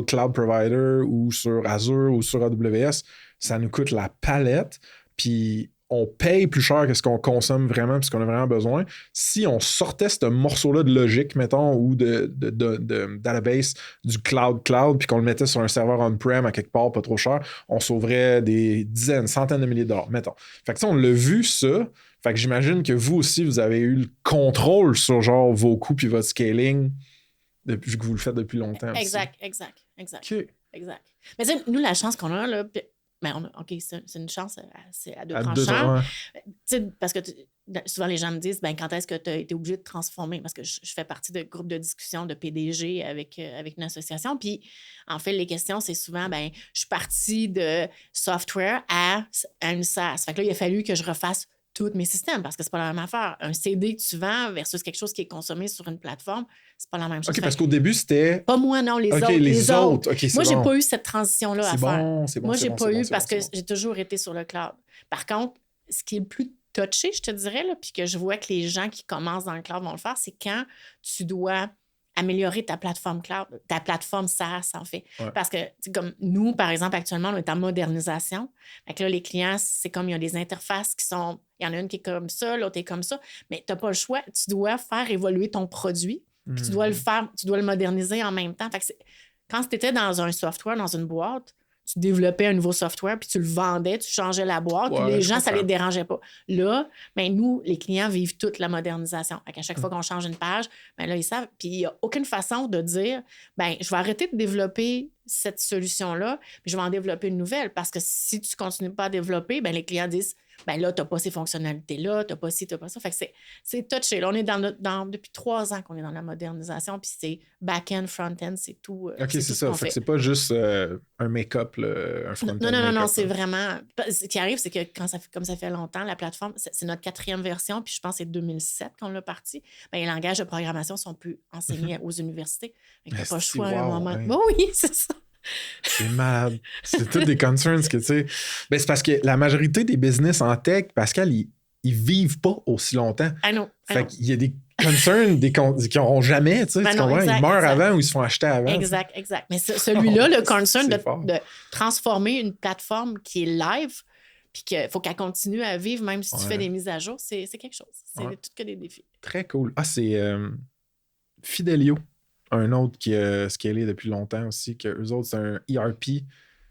Cloud Provider ou sur Azure ou sur AWS, ça nous coûte la palette, puis on paye plus cher que ce qu'on consomme vraiment puisqu'on a vraiment besoin. Si on sortait ce morceau-là de logique, mettons, ou de database du cloud, puis qu'on le mettait sur un serveur on-prem à quelque part pas trop cher, on sauverait des dizaines, centaines de milliers de dollars, mettons. Fait que ça, on l'a vu, ça. Fait que j'imagine que vous aussi, vous avez eu le contrôle sur genre vos coûts puis votre scaling vu que vous le faites depuis longtemps. Exact. Okay. Exact. Mais tu sais, nous, la chance qu'on a, là... Ben c'est une chance à deux tranchants. Parce que souvent, les gens me disent quand est-ce que tu as été obligé de transformer? Parce que je fais partie de groupes de discussion de PDG avec une association. Puis, en fait, les questions, c'est souvent je suis partie de software à une SaaS. Fait que là, il a fallu que je refasse tous mes systèmes parce que c'est pas la même affaire. Un CD que tu vends versus quelque chose qui est consommé sur une plateforme, c'est pas la même chose. OK, parce qu'au début, c'était... Pas moi, non, les autres. Les autres. Okay, moi, j'ai pas eu cette transition-là à faire. Moi, j'ai pas eu parce que j'ai toujours été sur le cloud. Par contre, ce qui est le plus touché, je te dirais, là, puis que je vois que les gens qui commencent dans le cloud vont le faire, c'est quand tu dois améliorer ta plateforme cloud, ta plateforme SaaS, en fait. Ouais. Parce que, comme nous, par exemple, actuellement, on est en modernisation. Fait que là, les clients, c'est comme il y a des interfaces qui sont... Il y en a une qui est comme ça, l'autre est comme ça. Mais tu n'as pas le choix. Tu dois faire évoluer ton produit. Puis tu dois le moderniser en même temps. Fait que quand tu étais dans un software, dans une boîte, tu développais un nouveau software, puis tu le vendais, tu changeais la boîte, puis les gens, ça ne les dérangeait pas. Là, nous, les clients vivent toute la modernisation. À chaque fois qu'on change une page, là, ils savent. Puis il n'y a aucune façon de dire, je vais arrêter de développer cette solution-là, puis je vais en développer une nouvelle. Parce que si tu ne continues pas à développer, les clients disent, là, tu n'as pas ces fonctionnalités-là, tu n'as pas ci, tu n'as pas ça. Fait que c'est touché. Là, on est depuis 3 ans qu'on est dans la modernisation, puis c'est back-end, front-end, c'est tout. OK, c'est ça. Fait que c'est pas juste un make-up, un front-end. Non, c'est vraiment... Ce qui arrive, c'est que comme ça fait longtemps, la plateforme, c'est notre 4e version, puis je pense que c'est 2007 qu'on l'a parti. Les langages de programmation sont plus enseignés aux universités. Tu n'as pas le choix à un moment. Hein. Oui, c'est ça. C'est malade. C'est toutes des concerns que, tu sais... c'est parce que la majorité des business en tech, Pascal, ils vivent pas aussi longtemps. Ah non. Fait qu'il y a des... concern qui n'auront jamais, tu sais, tu comprends? Ils meurent avant ou ils se font acheter avant. Exact. Mais celui-là, le concern de transformer une plateforme qui est live, puis qu'il faut qu'elle continue à vivre, même si tu fais des mises à jour, c'est quelque chose. C'est tout que des défis. Très cool. Ah, c'est Fidelio, un autre qui a scalé depuis longtemps aussi, que eux autres, c'est un ERP.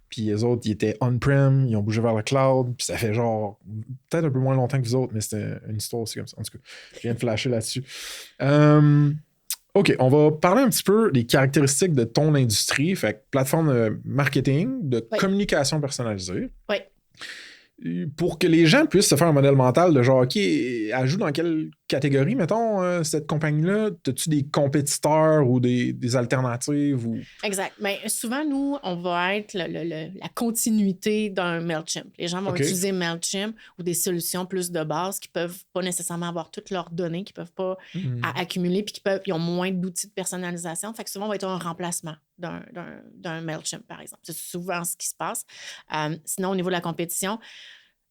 Puis eux autres, ils étaient on-prem, ils ont bougé vers le cloud, puis ça fait genre peut-être un peu moins longtemps que vous autres, mais c'était une histoire aussi comme ça. En tout cas, je viens de flasher là-dessus. OK, on va parler un petit peu des caractéristiques de ton industrie, fait que plateforme de marketing, de communication personnalisée. Oui. Pour que les gens puissent se faire un modèle mental de genre, OK, elle joue dans quelle catégorie, mettons, cette compagnie-là? As-tu des compétiteurs ou des alternatives? Ou... Exact. Mais souvent, nous, on va être la continuité d'un MailChimp. Les gens vont utiliser MailChimp ou des solutions plus de base qui ne peuvent pas nécessairement avoir toutes leurs données, qui ne peuvent pas accumuler, puis ils ont moins d'outils de personnalisation. Fait que souvent, on va être un remplacement d'un MailChimp, par exemple. C'est souvent ce qui se passe. Sinon, au niveau de la compétition,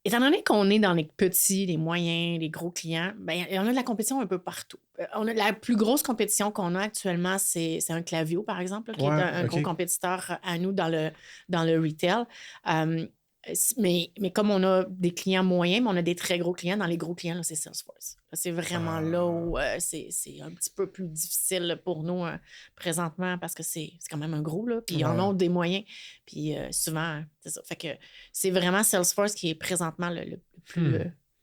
étant donné qu'on est dans les petits, les moyens, les gros clients, bien, on a de la compétition un peu partout. La plus grosse compétition qu'on a actuellement, c'est un Klaviyo, par exemple, là, qui est un gros compétiteur à nous dans le retail. Mais comme on a des clients moyens, mais on a des très gros clients, dans les gros clients, là, c'est Salesforce. Là, c'est vraiment là où c'est un petit peu plus difficile pour nous présentement parce que c'est quand même un gros, là, puis ils en ont des moyens. Puis souvent, c'est ça. Fait que c'est vraiment Salesforce qui est présentement le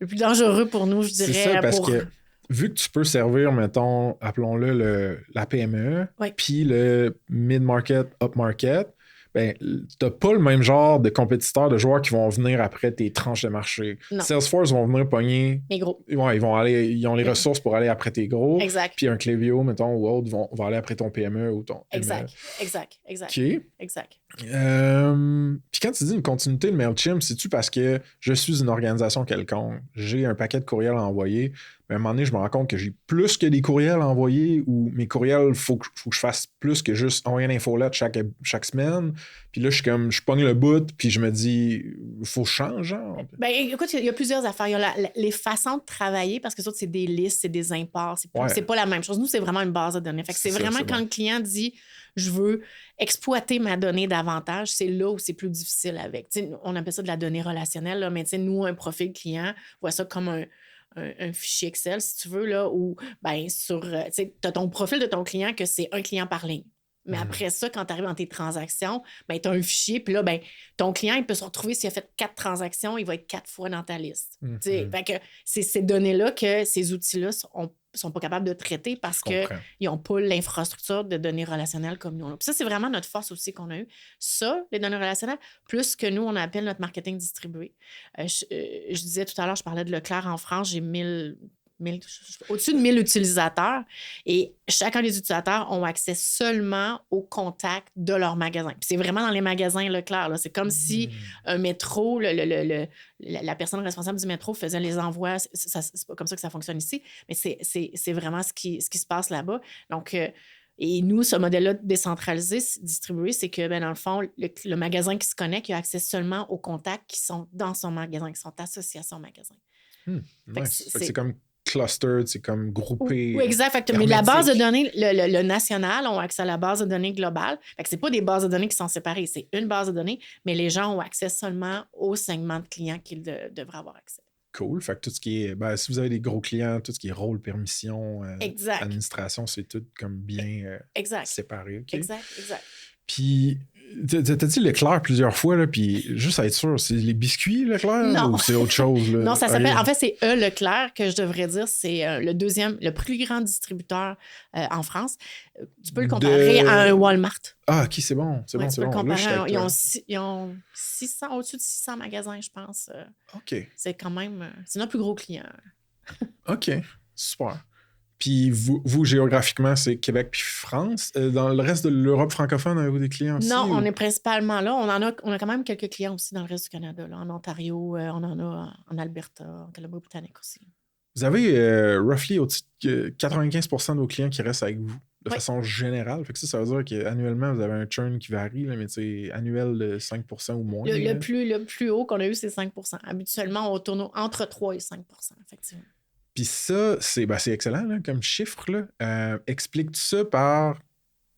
plus dangereux pour nous, je dirais. C'est ça, parce que vu que tu peux servir, mettons, appelons-le la PME, puis le mid-market, up-market, ben, t'as pas le même genre de compétiteurs, de joueurs qui vont venir après tes tranches de marché. Non. Salesforce vont venir pogner... Les gros. Ouais, ils ont les ressources pour aller après tes gros. Exact. Puis un Klaviyo, mettons, ou autre, vont aller après ton PME ou ton Exact. ME. OK. Exact. Puis quand tu dis une continuité de MailChimp, c'est-tu parce que je suis une organisation quelconque, j'ai un paquet de courriels à envoyer, mais à un moment donné, je me rends compte que j'ai plus que des courriels à envoyer ou mes courriels, il faut que je fasse plus que juste envoyer une infolette chaque semaine. Puis là, je pogne le bout, puis je me dis, il faut changer. Ben, écoute, il y a plusieurs affaires. Il y a les façons de travailler, parce que ça, c'est des listes, c'est des imports. C'est pas la même chose. Nous, c'est vraiment une base de données. Fait que c'est vraiment quand le client dit, je veux exploiter ma donnée davantage, c'est là où c'est plus difficile avec. T'sais, on appelle ça de la donnée relationnelle, là, mais nous, un profil client, voit ça comme un fichier Excel, si tu veux, là, où, ben, tu as ton profil de ton client que c'est un client par ligne. Mais après ça, quand tu arrives dans tes transactions, ben, tu as un fichier, puis là, ben, ton client, il peut se retrouver, s'il a fait 4 transactions, il va être 4 fois dans ta liste. Fait que c'est ces données-là que ces outils-là sont pas capables de traiter parce qu'ils n'ont pas l'infrastructure de données relationnelles comme nous. Puis ça, c'est vraiment notre force aussi qu'on a eu. Ça, les données relationnelles, plus que nous, on appelle notre marketing distribué. Je disais tout à l'heure, je parlais de Leclerc en France, j'ai au-dessus de 1000 utilisateurs et chacun des utilisateurs ont accès seulement aux contacts de leur magasin. Puis c'est vraiment dans les magasins Leclerc. Là. C'est comme si un métro, la personne responsable du métro faisait les envois. C'est pas comme ça que ça fonctionne ici, mais c'est vraiment ce qui se passe là-bas. Donc, et nous, ce modèle-là décentralisé, distribué, c'est que, ben, dans le fond, le magasin qui se connecte, il a accès seulement aux contacts qui sont dans son magasin, qui sont associés à son magasin. Nice. C'est comme clustered, c'est comme groupé. Oui, exact. Mais la base de données, le national ont accès à la base de données globale. Fait que c'est pas des bases de données qui sont séparées, c'est une base de données, mais les gens ont accès seulement au segment de clients qu'ils devraient avoir accès. Cool. Fait que tout ce qui est, ben, si vous avez des gros clients, tout ce qui est rôle, permission, administration, c'est tout comme bien séparé. Okay? Exact. Puis, t'as dit Leclerc plusieurs fois, là, puis juste à être sûr, c'est les biscuits Leclerc ou c'est autre chose? Là? Non, ça s'appelle... En fait, c'est Leclerc que je devrais dire. C'est le plus grand distributeur en France. Tu peux le comparer à un Walmart. Ah, OK, c'est bon. Tu peux le comparer ils ont 600, au-dessus de 600 magasins, je pense. OK. C'est quand même... c'est notre plus gros client. OK, super. Puis vous, géographiquement, c'est Québec puis France. Dans le reste de l'Europe francophone, avez-vous des clients aussi? Non, on est principalement là. On a quand même quelques clients aussi dans le reste du Canada. Là. En Ontario, on en a en Alberta, en Colombie-Britannique aussi. Vous avez roughly au-dessus de 95% de vos clients qui restent avec vous de façon générale. Fait que ça veut dire qu'annuellement, vous avez un churn qui varie, là, mais c'est annuel de 5% ou moins. Le plus haut qu'on a eu, c'est 5%. Habituellement, on tourne entre 3 et 5%, effectivement. Puis ça, c'est excellent là, comme chiffre. Là. Expliques-tu ça par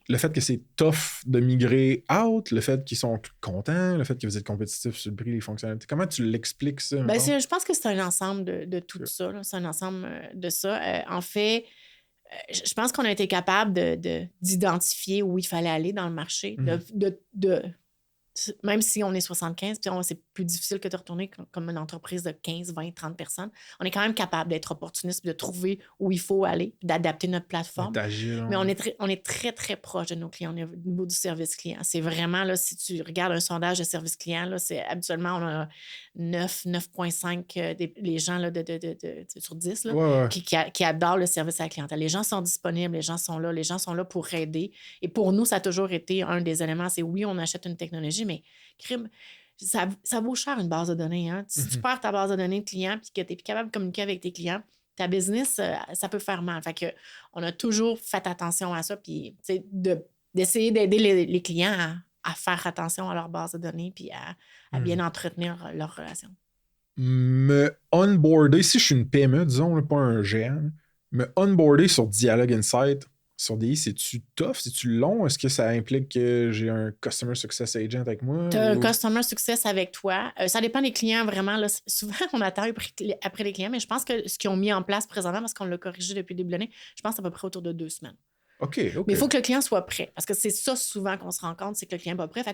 le fait que c'est tough de migrer out, le fait qu'ils sont contents, le fait que vous êtes compétitifs sur le prix, les fonctionnalités? Comment tu l'expliques ça? Je pense que c'est un ensemble de tout ça. Là. C'est un ensemble de ça. En fait, je pense qu'on a été capable d'identifier où il fallait aller dans le marché, même si on est 75, puis c'est plus difficile que de retourner comme une entreprise de 15, 20, 30 personnes, on est quand même capable d'être opportuniste, de trouver où il faut aller, d'adapter notre plateforme. Mais on est très, très proche de nos clients au niveau du service client. C'est vraiment, là, si tu regardes un sondage de service client, là, c'est habituellement, on a 9,5 les gens là, sur 10 là, qui adorent le service à la clientèle. Les gens sont disponibles, les gens sont là pour aider. Et pour nous, ça a toujours été un des éléments, c'est oui, on achète une technologie, mais crime, ça vaut cher une base de données. Hein? Si tu perds ta base de données de clients et que tu n'es plus capable de communiquer avec tes clients, ta business, ça peut faire mal. Fait que, on a toujours fait attention à ça, puis d'essayer d'aider les clients à faire attention à leur base de données puis à bien entretenir leur relation. Me onboarder, si je suis une PME, disons, là, pas un géant, me onboarder sur Dialogue Insight, sur DI, c'est-tu tough? C'est-tu long? Est-ce que ça implique que j'ai un Customer Success Agent avec moi? Tu as un Customer Success avec toi. Ça dépend des clients, vraiment. Là, souvent, on attend après les clients, mais je pense que ce qu'ils ont mis en place présentement, parce qu'on l'a corrigé depuis le début de l'année, je pense à peu près autour de 2 semaines. OK. Mais il faut que le client soit prêt. Parce que c'est ça souvent qu'on se rend compte, c'est que le client n'est pas prêt.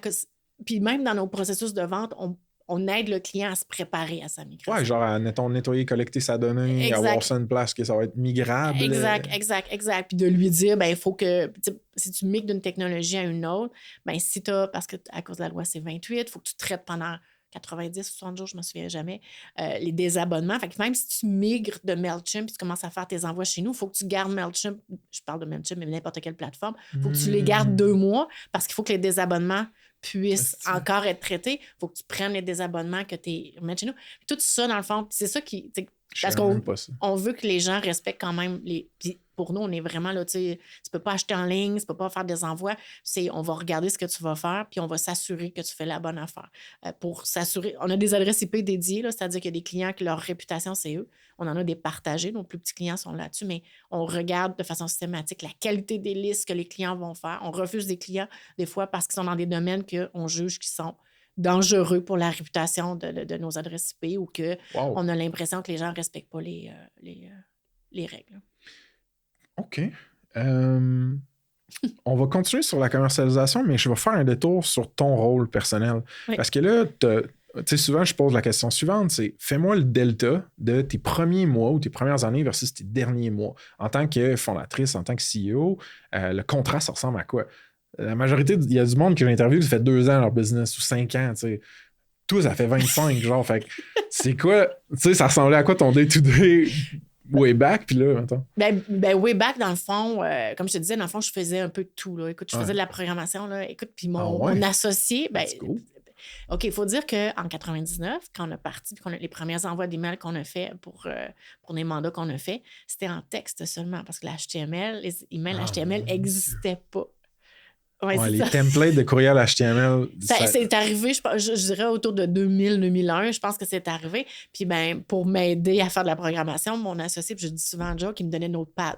Puis même dans nos processus de vente, on aide le client à se préparer à sa migration. Ouais, genre à nettoyer, collecter sa donnée, avoir ça une place que ça va être migrable. Exact. Puis de lui dire, il faut que, si tu migres d'une technologie à une autre, si tu as, parce que à cause de la loi, c'est 28, il faut que tu traites pendant 90, 60 jours, je ne me souviens jamais, les désabonnements. Fait que même si tu migres de MailChimp et tu commences à faire tes envois chez nous, il faut que tu gardes MailChimp, je parle de MailChimp, mais n'importe quelle plateforme, il faut que tu les gardes 2 mois parce qu'il faut que les désabonnements puissent encore être traités. Il faut que tu prennes les désabonnements que tu remets chez nous. Puis tout ça, dans le fond, c'est ça qui... Parce qu'on veut que les gens respectent quand même les... Puis pour nous, on est vraiment là, tu peux pas acheter en ligne, tu peux pas faire des envois. On va regarder ce que tu vas faire, puis on va s'assurer que tu fais la bonne affaire. Pour s'assurer... On a des adresses IP dédiées, là, c'est-à-dire qu'il y a des clients que leur réputation, c'est eux. On en a des partagés, nos plus petits clients sont là-dessus, mais on regarde de façon systématique la qualité des listes que les clients vont faire. On refuse des clients, des fois, parce qu'ils sont dans des domaines qu'on juge qui sont dangereux pour la réputation de nos adresses IP ou qu'on a l'impression que les gens ne respectent pas les règles. OK. On va continuer sur la commercialisation, mais je vais faire un détour sur ton rôle personnel. Oui. Parce que là, souvent, je pose la question suivante, c'est fais-moi le delta de tes premiers mois ou tes premières années versus tes derniers mois. En tant que fondatrice, en tant que CEO, le contrat, ça ressemble à quoi? La majorité, il y a du monde que j'interviewe qui fait 2 ans leur business ou 5 ans, tu sais. Tout, ça fait 25, genre. Fait que c'est quoi, tu sais, ça ressemblait à quoi ton day-to-day way back, puis là, attends? Way back, dans le fond, comme je te disais, dans le fond, je faisais un peu de tout, là. Écoute, je faisais de la programmation, là. Écoute, puis mon associé, OK, il faut dire qu'en 99, quand on a parti, puis les premiers envois d'emails qu'on a fait pour les mandats qu'on a fait, c'était en texte seulement, parce que l'HTML, les emails HTML n'existaient pas. Les templates de courriel HTML. C'est arrivé, je dirais, autour de 2000-2001, je pense que c'est arrivé. Puis pour m'aider à faire de la programmation, mon associé, puis je dis souvent à Joe, qui me donnait Notepad.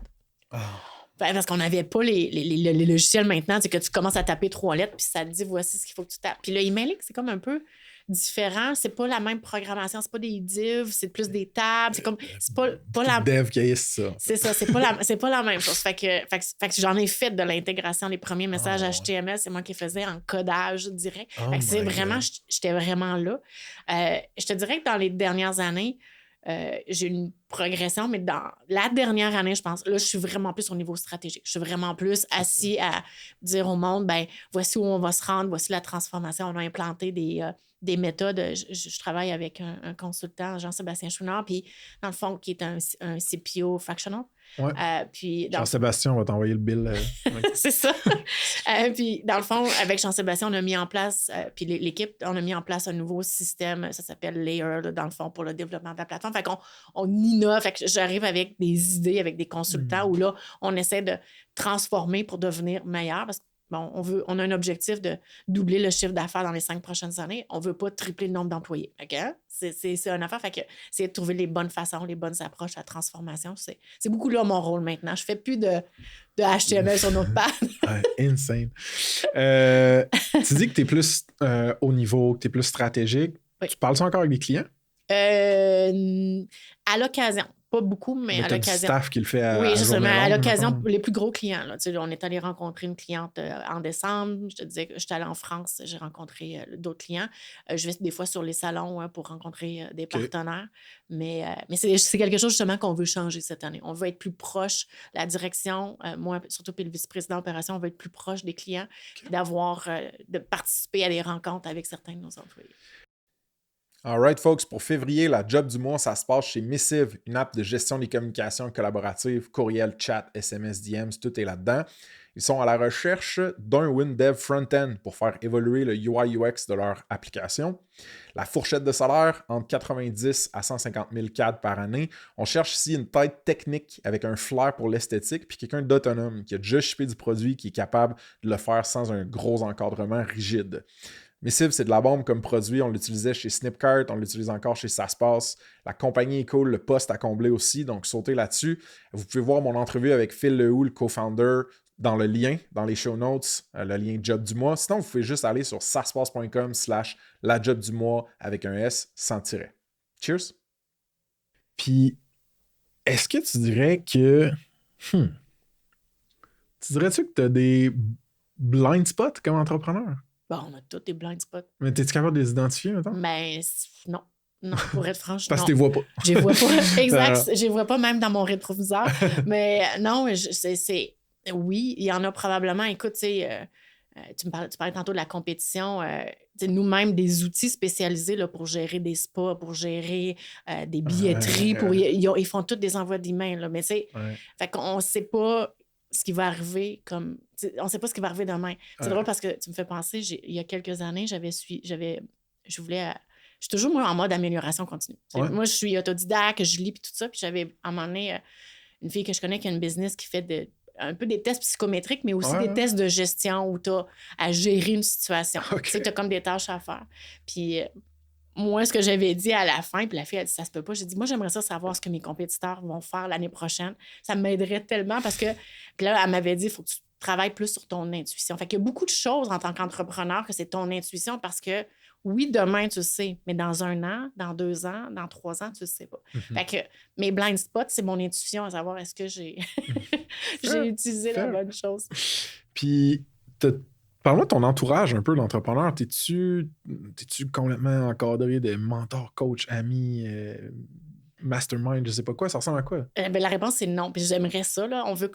Parce qu'on n'avait pas les logiciels maintenant, c'est que tu commences à taper 3 lettres, puis ça te dit voici ce qu'il faut que tu tapes. Puis le emailing, c'est comme un peu différent, c'est pas la même programmation, c'est pas des divs, c'est plus des tables, c'est pas la dev qui a ça. C'est ça, c'est pas la même chose. Fait que j'en ai fait de l'intégration, les premiers messages HTML, c'est moi qui faisais en codage direct. Fait que c'est vraiment, j'étais vraiment là. Je te dirais que dans les dernières années, j'ai une progression, mais dans la dernière année, je pense, là, je suis vraiment plus au niveau stratégique. Je suis vraiment plus assis à dire au monde, voici où on va se rendre, voici la transformation. On a implanté des méthodes. Je travaille avec un consultant, Jean-Sébastien Chouinard, puis dans le fond, qui est un CPO fractional. Ouais. Jean-Sébastien, on va t'envoyer le bill. C'est ça. Puis, dans le fond, avec Jean-Sébastien, on a mis en place, puis l'équipe, on a mis en place un nouveau système, ça s'appelle Layer, là, dans le fond, pour le développement de la plateforme. Fait qu'on innove. Fait que j'arrive avec des idées, avec des consultants où là, on essaie de transformer pour devenir meilleur. Parce que bon, on a un objectif de doubler le chiffre d'affaires dans les 5 prochaines années. On ne veut pas tripler le nombre d'employés. Okay? C'est une affaire. Fait que c'est de trouver les bonnes façons, les bonnes approches à la transformation. C'est beaucoup là mon rôle maintenant. Je ne fais plus de HTML sur notre page. Insane. Tu dis que tu es plus haut niveau, que tu es plus stratégique. Oui. Tu parles-tu encore avec des clients? À l'occasion. Pas beaucoup, mais à t'as l'occasion. Du staff qui le fait à oui, justement, à l'occasion, mettons. les plus gros clients. Là, on est allé rencontrer une cliente en décembre. Je te disais que j'étais allée en France, j'ai rencontré d'autres clients. Je vais des fois sur les salons pour rencontrer des partenaires. Mais c'est quelque chose justement qu'on veut changer cette année. On veut être plus proche, la direction, moi, surtout puis le vice-président opération, on veut être plus proche des clients, de participer à des rencontres avec certains de nos employés. Alright, folks, pour février, la job du mois, ça se passe chez Missive, une app de gestion des communications collaboratives, courriel, chat, SMS, DMs, tout est là-dedans. Ils sont à la recherche d'un WinDev front-end pour faire évoluer le UI/UX de leur application. La fourchette de salaire, entre 90 à 150 000 CAD par année. On cherche ici une tête technique avec un flair pour l'esthétique, puis quelqu'un d'autonome qui a déjà shippé du produit, qui est capable de le faire sans un gros encadrement rigide. Missive, c'est de la bombe comme produit. On l'utilisait chez Snipcart, on l'utilise encore chez SaSpace. La compagnie est cool, le poste à combler aussi, donc sautez là-dessus. Vous pouvez voir mon entrevue avec Phil Lehoux, le co-founder, dans le lien, dans les show notes, le lien Job du mois. Sinon, vous pouvez juste aller sur saspace.com/la job du mois avec un S sans tiret. Cheers! Puis, est-ce que tu dirais que... Tu dirais-tu que tu as des blind spots comme entrepreneur? Bon, on a tous des blind spots. Mais t'es-tu capable de les identifier, maintenant? Mais non. Non, pour être franche, parce non. que tu les vois pas. Je les vois pas. Exact. Je les vois pas même dans mon rétroviseur. Mais non, oui, il y en a probablement. Écoute, tu sais, tu parlais tantôt de la compétition. Nous-mêmes, des outils spécialisés là, pour gérer des spas, pour gérer des billetteries. Ils font tous des envois d'emails. Là, mais tu sais, fait qu'on sait pas ce qui va arriver comme... On ne sait pas ce qui va arriver demain. C'est drôle parce que tu me fais penser, il y a quelques années, je suis toujours, moi, en mode amélioration continue. Moi, je suis autodidacte, je lis puis tout ça. Puis j'avais, à un moment donné, une fille que je connais qui a une business qui fait un peu des tests psychométriques, mais aussi des tests de gestion où tu as à gérer une situation. Tu sais, tu as comme des tâches à faire. Puis... moi, ce que j'avais dit à la fin, puis la fille a dit « ça se peut pas », j'ai dit « moi, j'aimerais ça savoir ce que mes compétiteurs vont faire l'année prochaine. Ça m'aiderait tellement parce que... » Puis là, elle m'avait dit « il faut que tu travailles plus sur ton intuition. » Fait qu'il y a beaucoup de choses en tant qu'entrepreneur que c'est ton intuition parce que, oui, demain, tu le sais, mais dans 1 an, dans 2 ans, dans 3 ans, tu le sais pas. Fait que mes blind spots, c'est mon intuition à savoir est-ce que j'ai utilisé la bonne chose. Puis, parle-moi de ton entourage un peu d'entrepreneur. T'es-tu complètement encadré de mentors, coach, amis, mastermind, je sais pas quoi? Ça ressemble à quoi? La réponse, c'est non. Puis j'aimerais ça. Là. On veut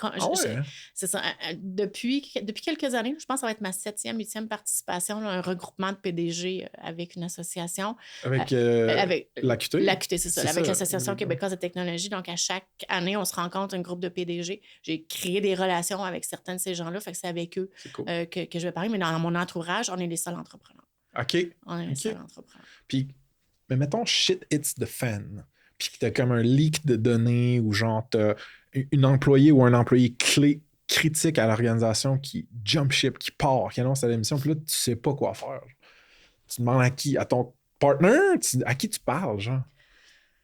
c'est ça. Depuis quelques années, je pense que ça va être ma 7e, 8e participation, là, un regroupement de PDG avec une association. Avec l'AQT? L'AQT, c'est ça. Avec l'Association québécoise de technologie. Donc, à chaque année, on se rencontre un groupe de PDG. J'ai créé des relations avec certains de ces gens-là. Fait que c'est avec eux que je vais parler. Mais dans mon entourage, on est les seuls entrepreneurs. OK. On est les seuls entrepreneurs. Puis, mais mettons, shit hits the fan. Puis que t'as comme un leak de données ou genre t'as une employée ou un employé clé critique à l'organisation qui jump ship, qui part, qui annonce à l'émission, puis là, tu sais pas quoi faire. Tu demandes à qui? À ton partner? À qui tu parles, genre?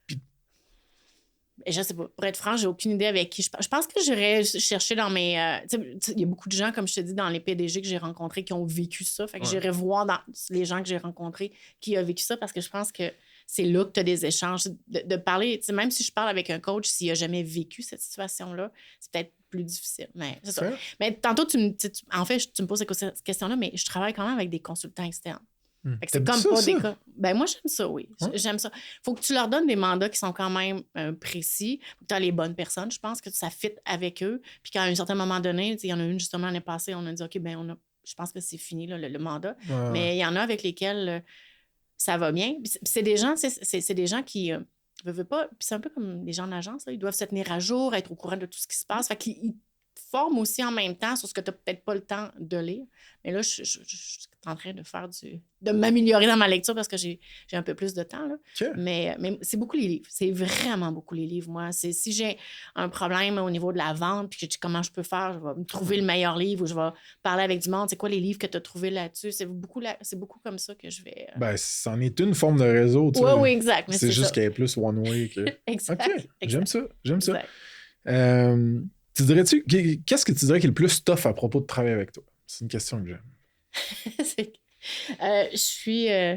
Puis... Je sais pas. Pour être franc, j'ai aucune idée avec qui je parle. Je pense que j'irais chercher dans mes... il y a beaucoup de gens, comme je te dis, dans les PDG que j'ai rencontrés qui ont vécu ça. Fait que j'irais voir dans les gens que j'ai rencontrés qui ont vécu ça parce que je pense que c'est là que tu as des échanges. De parler, même si je parle avec un coach, s'il n'a jamais vécu cette situation-là, c'est peut-être plus difficile. Mais c'est ça. Mais tantôt, tu me poses cette question-là, mais je travaille quand même avec des consultants externes. Fait que c'est comme pas des cas. Ben moi, j'aime ça, oui. J'aime ça. Faut que tu leur donnes des mandats qui sont quand même précis. Faut que tu as les bonnes personnes. Je pense que ça fit avec eux. Puis qu'à un certain moment donné, il y en a une justement l'année passée, on a dit OK, je pense que c'est fini là, le mandat. Mais il y en a avec lesquels ça va bien. Puis c'est des gens, c'est des gens qui veulent pas. Puis c'est un peu comme des gens en agence, là, ils doivent se tenir à jour, être au courant de tout ce qui se passe. Fait qu'ils formes aussi en même temps sur ce que tu n'as peut-être pas le temps de lire. Mais là, je suis en train de m'améliorer dans ma lecture parce que j'ai un peu plus de temps. Là. OK. Mais c'est beaucoup les livres. C'est vraiment beaucoup les livres, moi. Si j'ai un problème au niveau de la vente puis que je dis comment je peux faire, je vais me trouver le meilleur livre ou je vais parler avec du monde. C'est quoi les livres que tu as trouvés là-dessus? C'est beaucoup comme ça que je vais... Ben, c'en est une forme de réseau, tu sais. Oui, exact. Mais c'est juste ça. qu'elle est plus one-way que... Exact. OK, j'aime ça. Exact. Tu dirais-tu... Qu'est-ce que tu dirais qui est le plus tough à propos de travailler avec toi? C'est une question que j'aime.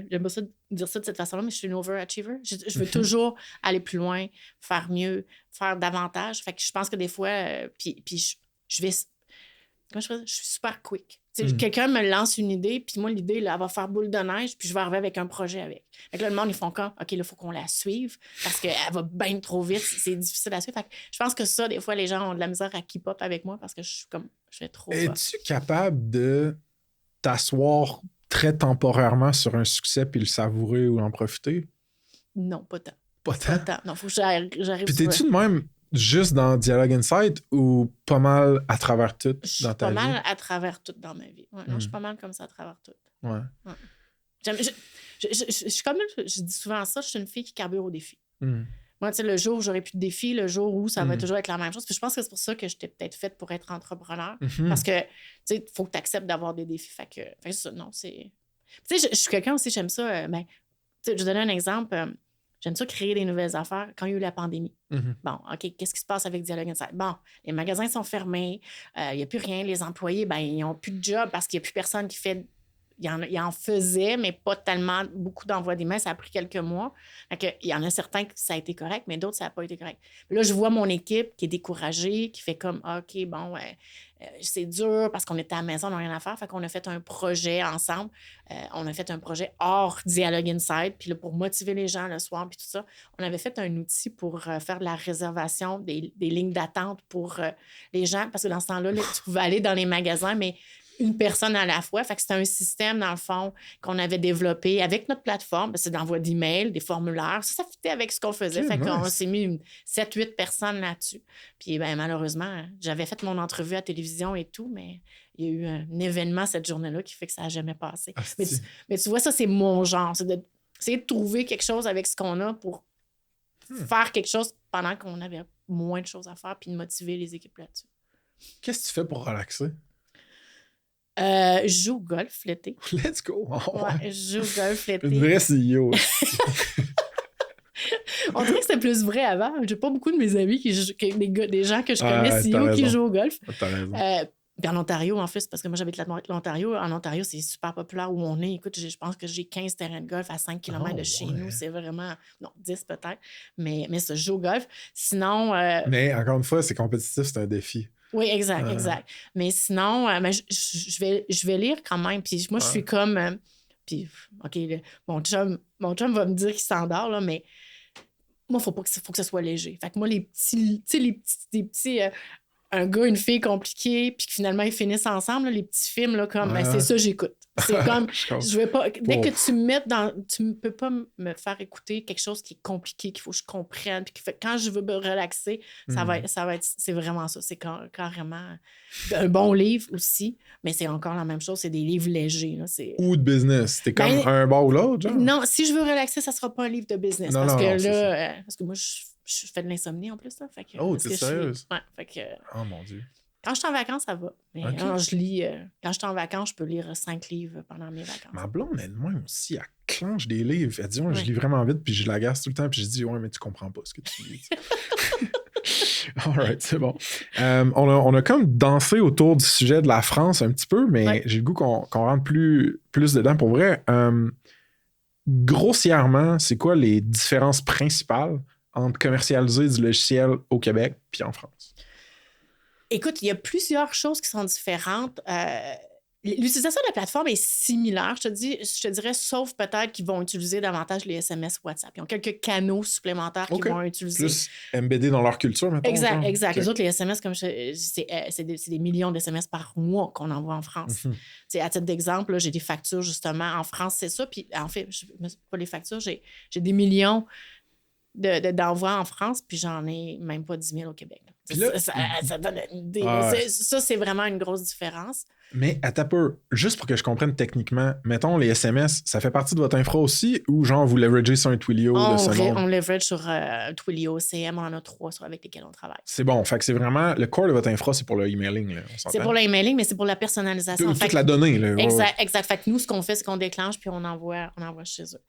J'aime pas ça dire ça de cette façon-là, mais je suis une overachiever. Je veux toujours aller plus loin, faire mieux, faire davantage. Fait que je pense que des fois, puis je vais... Comment je fais ça? Je suis super quick. Quelqu'un me lance une idée, puis moi, l'idée, là, elle va faire boule de neige, puis je vais arriver avec un projet avec. Fait que là, le monde, ils font comme, OK, là, il faut qu'on la suive, parce qu'elle va bien trop vite, c'est difficile à suivre. Fait que je pense que ça, des fois, les gens ont de la misère à keep up avec moi, parce que je fais trop... Es-tu capable de t'asseoir très temporairement sur un succès puis le savourer ou en profiter? Non, pas tant. Pas tant? Non, faut que j'arrive puis t'es-tu de même juste dans Dialogue Insight ou pas mal à travers tout dans ta vie? Je suis pas mal à travers tout dans ma vie. Ouais, non, je suis pas mal comme ça à travers tout. Ouais. Je suis comme... Je dis souvent ça, je suis une fille qui carbure au défi. Mm. Moi, tu sais, le jour où j'aurai plus de défis, le jour où ça va toujours être la même chose. Puis je pense que c'est pour ça que j'étais peut-être faite pour être entrepreneur. Parce que, tu sais, il faut que tu acceptes d'avoir des défis. Fait que ça, non, c'est... Tu sais, je suis quelqu'un aussi, j'aime ça... tu sais, je vais donner un exemple. J'aime ça créer des nouvelles affaires quand il y a eu la pandémie. Bon, OK, qu'est-ce qui se passe avec Dialogue Insight? Bon, les magasins sont fermés, il n'y a plus rien. Les employés, ils n'ont plus de job parce qu'il n'y a plus personne qui fait... Il en faisait, mais pas tellement beaucoup d'envois d'emails. Ça a pris quelques mois. Fait il y en a certains que ça a été correct, mais d'autres, ça n'a pas été correct. Puis là, je vois mon équipe qui est découragée, qui fait comme, OK, bon, c'est dur parce qu'on était à la maison, on n'a rien à faire. Fait qu'on a fait un projet ensemble. On a fait un projet hors Dialogue Insight. Puis là, pour motiver les gens le soir, puis tout ça, on avait fait un outil pour faire de la réservation des lignes d'attente pour les gens. Parce que dans ce temps-là, tu pouvais aller dans les magasins, mais une personne à la fois. Fait que c'était un système, dans le fond, qu'on avait développé avec notre plateforme. C'est d'envoi d'emails, des formulaires. Ça fitait avec ce qu'on faisait. Fait qu'on s'est mis 7-8 personnes là-dessus. Puis, malheureusement, j'avais fait mon entrevue à la télévision et tout, mais il y a eu un événement cette journée-là qui fait que ça n'a jamais passé. Mais tu vois, ça, c'est mon genre. C'est d'essayer de trouver quelque chose avec ce qu'on a pour faire quelque chose pendant qu'on avait moins de choses à faire puis de motiver les équipes là-dessus. Qu'est-ce que tu fais pour relaxer? Je joue au golf l'été. Let's go! Oh, ouais, je joue au golf l'été. Une vraie CEO. On dirait que c'était plus vrai avant. J'ai pas beaucoup de mes amis, des gens que je connais, CEO, qui jouent au golf. T'as raison. Puis en Ontario, en fait, c'est parce que moi, j'habite l'Ontario. En Ontario, c'est super populaire où on est. Écoute, je pense que j'ai 15 terrains de golf à 5 km de chez nous. C'est vraiment... Non, 10 peut-être. Mais ça, je joue au golf. Sinon... Mais encore une fois, c'est compétitif, c'est un défi. Oui, exact. Mais sinon, je vais lire quand même. Puis moi, je suis comme... puis, OK, mon chum va me dire qu'il s'endort, là, mais moi, faut que ce soit léger. Fait que moi, les petits un gars, une fille compliquée, puis que finalement, ils finissent ensemble, là, les petits films, là, comme, c'est ça, j'écoute. C'est comme, je vais pas... Dès que tu me mets dans... Tu ne peux pas me faire écouter quelque chose qui est compliqué, qu'il faut que je comprenne, puis quand je veux me relaxer, ça va être... C'est vraiment ça. C'est carrément un bon livre aussi, mais c'est encore la même chose. C'est des livres légers, là. Ou de business. T'es comme un bord ou l'autre, genre? Non, si je veux relaxer, ça sera pas un livre de business. Parce que moi, je fais de l'insomnie en plus. Là, fait que, t'es sérieuse? Ouais, fait que... Oh mon Dieu. Quand je suis en vacances, ça va. Mais quand je lis... quand je suis en vacances, je peux lire 5 livres pendant mes vacances. Ma blonde, elle de même aussi, elle clenche des livres. Elle dit, je lis vraiment vite, puis je l'agace tout le temps, puis je dis, mais tu comprends pas ce que tu lis. All right, c'est bon. On a comme dansé autour du sujet de la France un petit peu, mais j'ai le goût qu'on rentre plus dedans. Pour vrai, grossièrement, c'est quoi les différences principales entre commercialiser du logiciel au Québec puis en France? Écoute, il y a plusieurs choses qui sont différentes. L'utilisation de la plateforme est similaire, je te dirais, sauf peut-être qu'ils vont utiliser davantage les SMS WhatsApp. Ils ont quelques canaux supplémentaires qu'ils vont utiliser. Plus embeddés dans leur culture, maintenant. Exact. Okay. Les autres, les SMS, comme c'est des millions d'SMS par mois qu'on envoie en France. À titre d'exemple, là, j'ai des factures, justement. En France, c'est ça. Puis, en fait, pas les factures, j'ai des millions d'envois en France, puis j'en ai même pas 10 000 au Québec. Là. Puis là- Ça donne une idée. Ah, ouais. Ça, c'est vraiment une grosse différence. Mais attends peu, juste pour que je comprenne techniquement, mettons les SMS, ça fait partie de votre infra aussi ou genre vous leveragez sur un Twilio de ce monde? On leverage sur Twilio, CM, on en a 3 avec lesquels on travaille. C'est bon, fait que c'est vraiment le core de votre infra, c'est pour le emailing, là, on s'entend? C'est pour l'emailing, mais c'est pour la personnalisation. Toute Fait la donnée, là. exact, exact. Fait que nous, ce qu'on fait, c'est qu'on déclenche puis on envoie chez eux.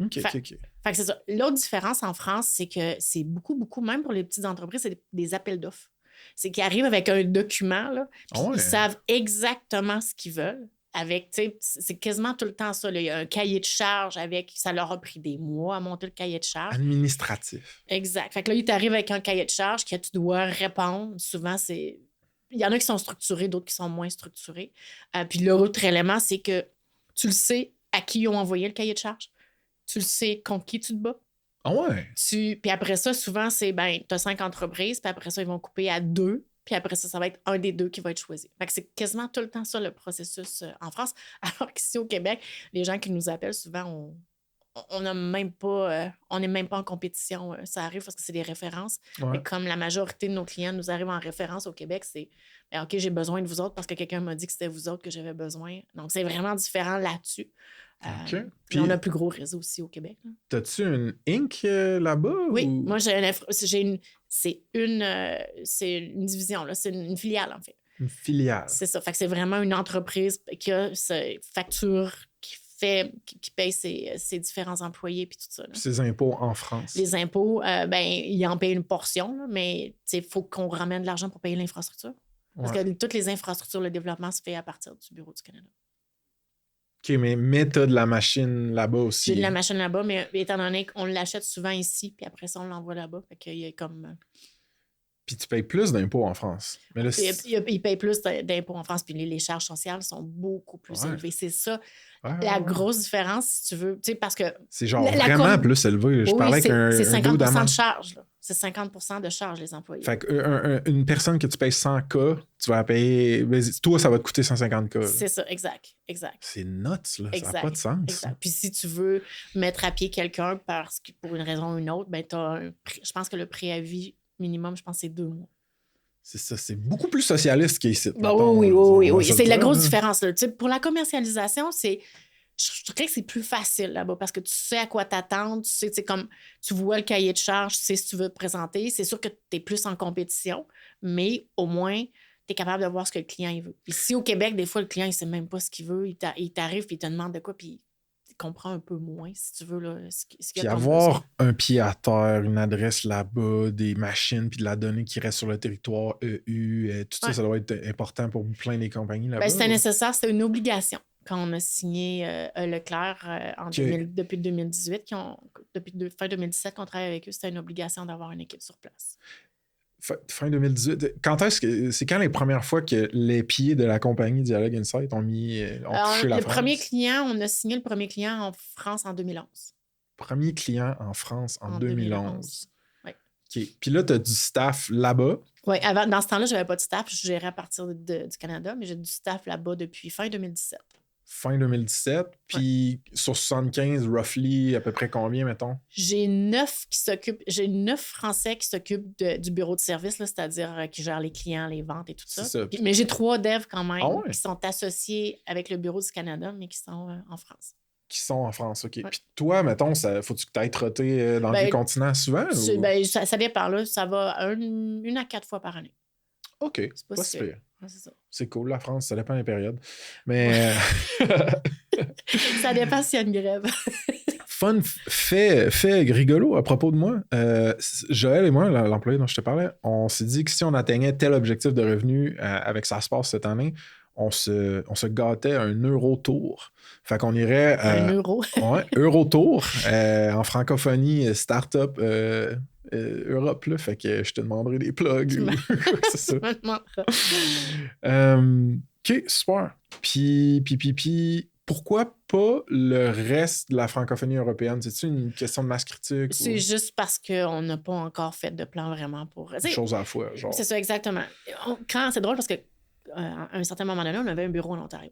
OK. Fait que c'est ça. L'autre différence en France, c'est que c'est beaucoup, même pour les petites entreprises, c'est des appels d'offres. C'est qu'ils arrivent avec un document, là, puis Ouais. ils savent exactement ce qu'ils veulent. Avec, tu sais, c'est quasiment tout le temps ça. Là. Il y a un cahier de charge avec, ça leur a pris des mois à monter le cahier de charge. Administratif. Exact. Fait que là, ils t'arrivent avec un cahier de charge que tu dois répondre. Souvent, c'est. Il y en a qui sont structurés, d'autres qui sont moins structurés. Puis l'autre élément, c'est que tu le sais à qui ils ont envoyé le cahier de charge. Tu le sais contre qui tu te bats. Ah ouais? Puis après ça, souvent, c'est, tu as 5 entreprises, puis après ça, ils vont couper à 2, puis après ça, ça va être un des 2 qui va être choisi. Fait que c'est quasiment tout le temps ça, le processus en France. Alors qu'ici, au Québec, les gens qui nous appellent, souvent, on n'a même pas, on n'est même pas en compétition. Ça arrive parce que c'est des références. Ouais. Mais comme la majorité de nos clients nous arrivent en référence au Québec, c'est OK, j'ai besoin de vous autres parce que quelqu'un m'a dit que c'était vous autres que j'avais besoin. Donc, c'est vraiment différent là-dessus. OK. Puis on a un plus gros réseau aussi au Québec. Là. T'as-tu une Inc. Là-bas? Oui, ou... moi, c'est une division, là. C'est une filiale, en fait. Une filiale. C'est ça. Fait que c'est vraiment une entreprise qui a ses factures, qui paye ses différents employés puis tout ça. Là. Ses impôts en France. Les impôts, ils en payent une portion, là, mais il faut qu'on ramène de l'argent pour payer l'infrastructure. Parce que toutes les infrastructures, le développement se fait à partir du Bureau du Canada. OK, mais t'as de la machine là-bas aussi. J'ai de la machine là-bas, mais étant donné qu'on l'achète souvent ici, puis après ça, on l'envoie là-bas. Fait qu'il y a comme... Puis tu payes plus d'impôts en France. Mais là, ils payent plus d'impôts en France, puis les charges sociales sont beaucoup plus élevées. C'est ça, la grosse différence, si tu veux. Tu sais, parce que... C'est genre vraiment plus élevé. Je parlais qu'un... C'est 50 de charge, là. C'est 50 de charge, les employés. Fait qu'une personne que tu payes 100K, tu vas la payer... Toi, ça va te coûter 150K. C'est ça, exact. C'est nuts, là. Exact, ça n'a pas de sens. Exact. Puis si tu veux mettre à pied quelqu'un parce que pour une raison ou une autre, je pense que le préavis minimum, je pense, c'est 2 mois. C'est ça, c'est beaucoup plus socialiste qu'ici. Oui. C'est la grosse différence. Là. Pour la commercialisation, je dirais que c'est plus facile là-bas parce que tu sais à quoi t'attendre, tu sais, comme tu vois le cahier de charge, tu sais si tu veux te présenter. C'est sûr que tu es plus en compétition, mais au moins, tu es capable de voir ce que le client il veut. Ici, au Québec, des fois, le client, il sait même pas ce qu'il veut. Il t'arrive puis il te demande de quoi, puis il comprend un peu moins, si tu veux. Là, ce qu'il puis y a avoir un pied à terre, une adresse là-bas, des machines, puis de la donnée qui reste sur le territoire EU, tout ça, ça doit être important pour plein des compagnies là-bas. C'était nécessaire, c'était une obligation. Quand on a signé Leclerc depuis 2018, depuis fin 2017 qu'on travaille avec eux, c'était une obligation d'avoir une équipe sur place. Fin 2018. C'est quand les premières fois que les pieds de la compagnie Dialogue Insight ont touché la France? On a signé le premier client en France en 2011. Premier client en France en 2011. Oui. OK. Puis là, tu as du staff là-bas. Oui, dans ce temps-là, je n'avais pas de staff. Je gérais à partir du Canada, mais j'ai du staff là-bas depuis fin 2017. Fin 2017. Puis sur 75, roughly, à peu près combien, mettons? J'ai 9 Français qui s'occupent du bureau de service, là, c'est-à-dire qui gèrent les clients, les ventes et tout ça. Mais j'ai 3 devs quand même qui sont associés avec le bureau du Canada, mais qui sont en France. Qui sont en France, OK. Ouais. Puis toi, mettons, faut-tu que tu ailles trotter dans les continents souvent? Ça dépend, là. Ça va 1 à 4 fois par année. OK, c'est pas si pire. Ouais, c'est ça. C'est cool, la France, ça dépend des périodes. Mais... Ça dépend s'il y a une grève. Fun fait rigolo à propos de moi. Joël et moi, l'employé dont je te parlais, on s'est dit que si on atteignait tel objectif de revenu avec Ça se passe cette année, on se gâtait un Eurotour. Fait qu'on irait... un euro. Ouais, Eurotour. En francophonie, start-up Europe, là. Fait que je te demanderai des plugs. C'est ça. OK, super. Puis, pourquoi pas le reste de la francophonie européenne? C'est-tu une question de masse critique? C'est juste parce qu'on n'a pas encore fait de plan vraiment pour... Une chose à la fois, genre. C'est ça, exactement. C'est drôle parce que à un certain moment donné, on avait un bureau en Ontario.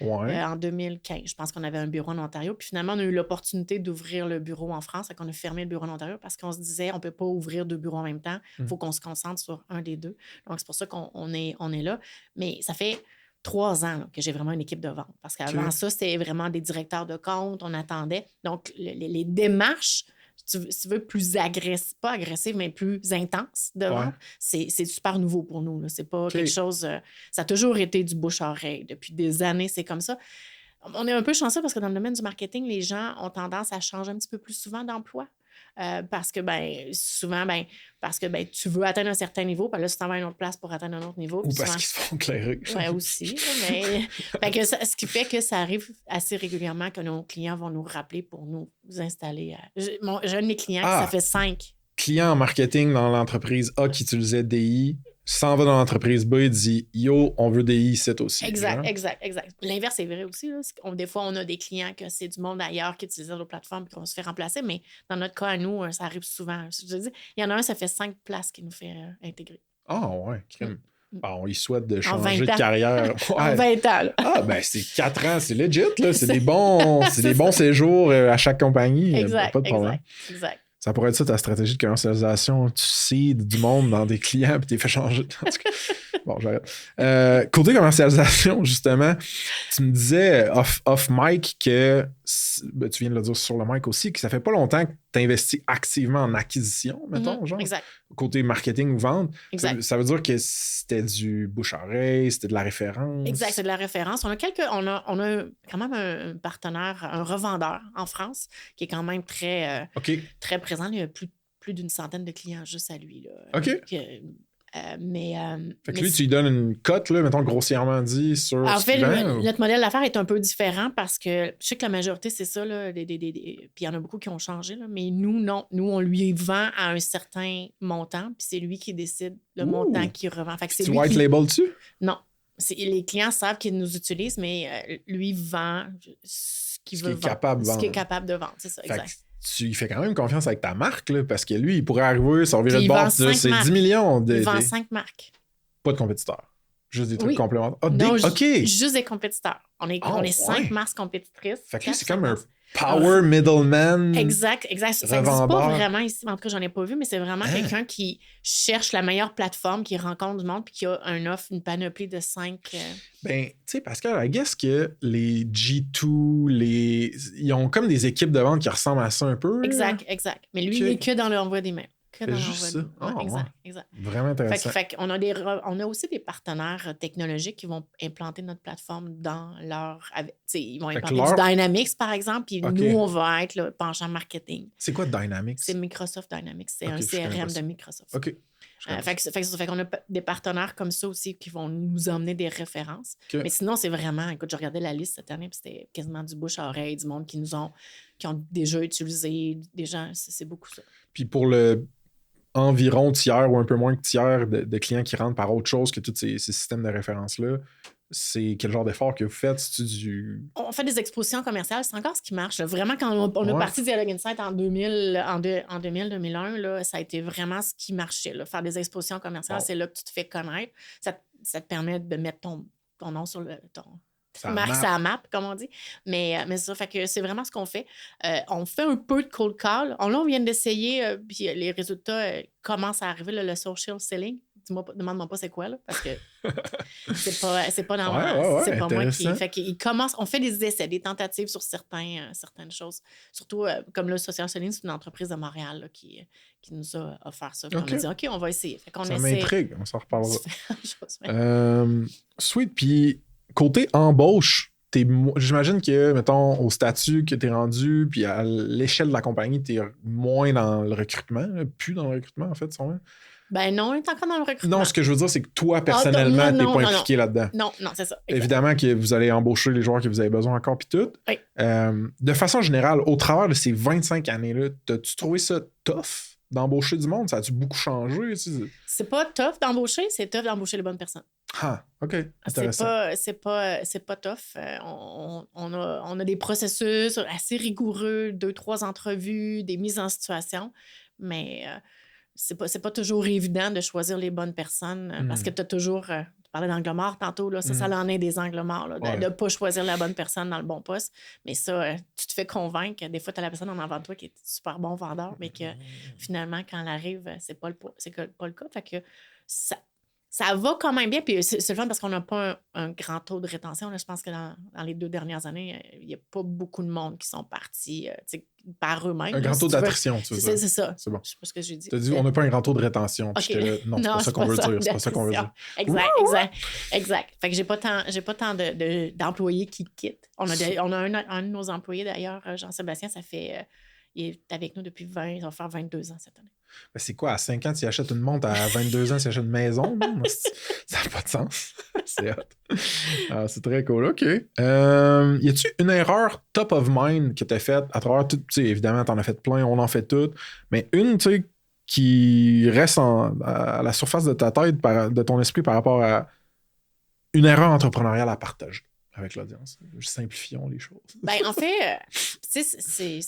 en 2015. Je pense qu'on avait un bureau en Ontario. Puis finalement, on a eu l'opportunité d'ouvrir le bureau en France. On a fermé le bureau en Ontario parce qu'on se disait on ne peut pas ouvrir 2 bureaux en même temps. Il faut qu'on se concentre sur un des 2. Donc, c'est pour ça qu'on est là. Mais ça fait 3 ans là, que j'ai vraiment une équipe de vente. Parce qu'avant ça, c'était vraiment des directeurs de compte. On attendait. Donc, les démarches, si tu veux, plus agressives, pas agressives, mais plus intenses de vente, c'est super nouveau pour nous. Là. C'est pas quelque chose... ça a toujours été du bouche-à-oreille. Depuis des années, c'est comme ça. On est un peu chanceux parce que dans le domaine du marketing, les gens ont tendance à changer un petit peu plus souvent d'emploi. Parce que, souvent, parce que tu veux atteindre un certain niveau, puis là, tu t'en vas à une autre place pour atteindre un autre niveau. Ou parce qu'ils se font clairer. Oui, aussi. Mais ce qui fait que ça arrive assez régulièrement que nos clients vont nous rappeler pour nous installer. J'ai un de mes clients, ça fait 5. Client en marketing dans l'entreprise A qui utilisait DI s'en va dans l'entreprise B et dit « Yo, on veut DI ici aussi. » Exact. L'inverse est vrai aussi. Là. Des fois, on a des clients que c'est du monde ailleurs qui utilise d'autres plateformes et qu'on se fait remplacer, mais dans notre cas, à nous, ça arrive souvent. Je dis, il y en a un, ça fait 5 places qui nous fait intégrer. Ah, ouais, crème. On y souhaite de changer de carrière. En 20 ans. Là. C'est 4 ans, c'est legit. Là. C'est des bons séjours à chaque compagnie. Exact, pas de problème. Exact. Ça pourrait être ça, ta stratégie de commercialisation. Tu seeds du monde dans des clients puis t'es fait changer. En tout cas, bon, j'arrête. Côté commercialisation, justement, tu me disais off mic que, tu viens de le dire sur le mic aussi, que ça fait pas longtemps que tu investis activement en acquisition, mettons, genre. Exact. Côté marketing ou vente. Exact. Ça veut dire que c'était du bouche-à-oreille, c'était de la référence. Exact, c'est de la référence. On a quand même un partenaire, un revendeur en France qui est quand même très présent. Il y a plus d'une centaine de clients juste à lui. Là. OK. Fait que lui, tu lui donnes une cote, là, mettons grossièrement dit, sur en ce fait, qu'il vend, notre modèle d'affaires est un peu différent parce que je sais que la majorité, c'est ça. Là, puis il y en a beaucoup qui ont changé. Là, mais nous, non. Nous, on lui vend à un certain montant, puis c'est lui qui décide le montant qu'il revend. Fait que c'est tu lui white label dessus? Non. Les clients savent qu'ils nous utilisent, mais lui vend ce qu'il veut vendre. Ce qu'il est capable de vendre, c'est ça, exact. Tu fais quand même confiance avec ta marque, là, parce que lui, il pourrait arriver, servir le bord, c'est 10 millions. Il vend 5 marques. Pas de compétiteurs. Juste des trucs complémentaires. Juste des compétiteurs. On est 5 marques compétitrices. Fait que lui, c'est comme un power middleman. Exact. Ça n'existe pas vraiment ici. En tout cas, j'en ai pas vu, mais c'est vraiment quelqu'un qui cherche la meilleure plateforme, qui rencontre du monde, puis qui a une panoplie de 5. Tu sais, Pascal, I guess que les G2, ils ont comme des équipes de vente qui ressemblent à ça un peu. Exact. Mais lui, il n'est que dans l'envoi des mails. Juste ça. Exact. Vraiment intéressant. On a aussi des partenaires technologiques qui vont implanter notre plateforme dans leur... Ils vont implanter du Dynamics, par exemple, puis nous, on va être le penchant marketing. C'est quoi Dynamics? C'est Microsoft Dynamics. C'est un CRM de Microsoft. OK. Fait qu'on a des partenaires comme ça aussi qui vont nous emmener des références. Mais sinon, c'est vraiment... Écoute, je regardais la liste cette année, puis c'était quasiment du bouche à oreille, du monde qui ont déjà utilisé, des gens, c'est beaucoup ça. Puis pour le environ tiers ou un peu moins que tiers de clients qui rentrent par autre chose que tous ces systèmes de référence-là, c'est quel genre d'effort que vous faites? On fait des expositions commerciales, c'est encore ce qui marche. Là. Vraiment, quand on a parti Dialogue Insight en 2000-2001, là, ça a été vraiment ce qui marchait. Là. Faire des expositions commerciales, c'est là que tu te fais connaître. Ça te permet de mettre ton nom sur marque sa map, comme on dit. Mais ça, fait que c'est vraiment ce qu'on fait. On fait un peu de cold call. On vient d'essayer, puis les résultats commencent à arriver, le social selling. Demande-moi pas c'est quoi, là, parce que c'est pas dans c'est pas moi qui... Fait qu'il commence... On fait des essais, des tentatives sur certaines choses. Surtout, comme le social selling, c'est une entreprise de Montréal là, qui nous a offert ça. On a dit, OK, on va essayer. Fait qu'on ça m'intrigue, on s'en reparlera. Sweet, puis côté embauche, j'imagine que, mettons, au statut que tu es rendu, puis à l'échelle de la compagnie, tu es moins dans le recrutement, plus dans le recrutement, en fait, sûrement. Ben non, on est encore dans le recrutement. Non, ce que je veux dire, c'est que toi, personnellement, tu n'es pas impliqué là-dedans. Non, c'est ça. Exactement. Évidemment que vous allez embaucher les joueurs que vous avez besoin encore, puis tout. Oui. De façon générale, au travers de ces 25 années-là, as-tu trouvé ça tough d'embaucher du monde? Ça a-tu beaucoup changé? C'est pas tough d'embaucher, c'est tough d'embaucher les bonnes personnes. Ah, OK. Intéressant. C'est pas tough. On a des processus assez rigoureux, 2-3 entrevues, des mises en situation, mais c'est pas toujours évident de choisir les bonnes personnes parce que tu as toujours... parlais d'angle mort tantôt, là, ça en est des angles morts, là, de ne pas choisir la bonne personne dans le bon poste. Mais ça, tu te fais convaincre. Des fois, tu as la personne en avant de toi qui est super bon vendeur, mais que finalement, quand elle arrive, c'est pas le cas. Fait que ça va quand même bien. Puis c'est le fun parce qu'on n'a pas un grand taux de rétention. Là. Je pense que dans les 2 dernières années, il n'y a pas beaucoup de monde qui sont partis par eux-mêmes. Un grand taux d'attrition, tu veux dire. C'est ça. C'est bon. Je sais pas ce que j'ai dit. Tu as dit, on n'a pas un grand taux de rétention. Puis j'étais là, non, c'est pas ça qu'on veut dire. C'est pas ça qu'on veut dire. Exact. Fait que j'ai pas tant d'employés qui quittent. On a un de nos employés, d'ailleurs, Jean-Sébastien, il est avec nous depuis ça va faire 22 ans cette année. Mais c'est quoi, à 5 ans, tu achètes une montre, à 22 ans, tu achètes une maison? Ça n'a pas de sens. C'est hot. C'est très cool. OK. Y a-tu une erreur top of mind que tu as faite à travers tout? Évidemment, tu en as fait plein, on en fait toutes, mais une, tu sais, qui reste à la surface de ta tête, de ton esprit par rapport à une erreur entrepreneuriale à partager avec l'audience. Simplifions les choses. Ben, en fait, tu sais,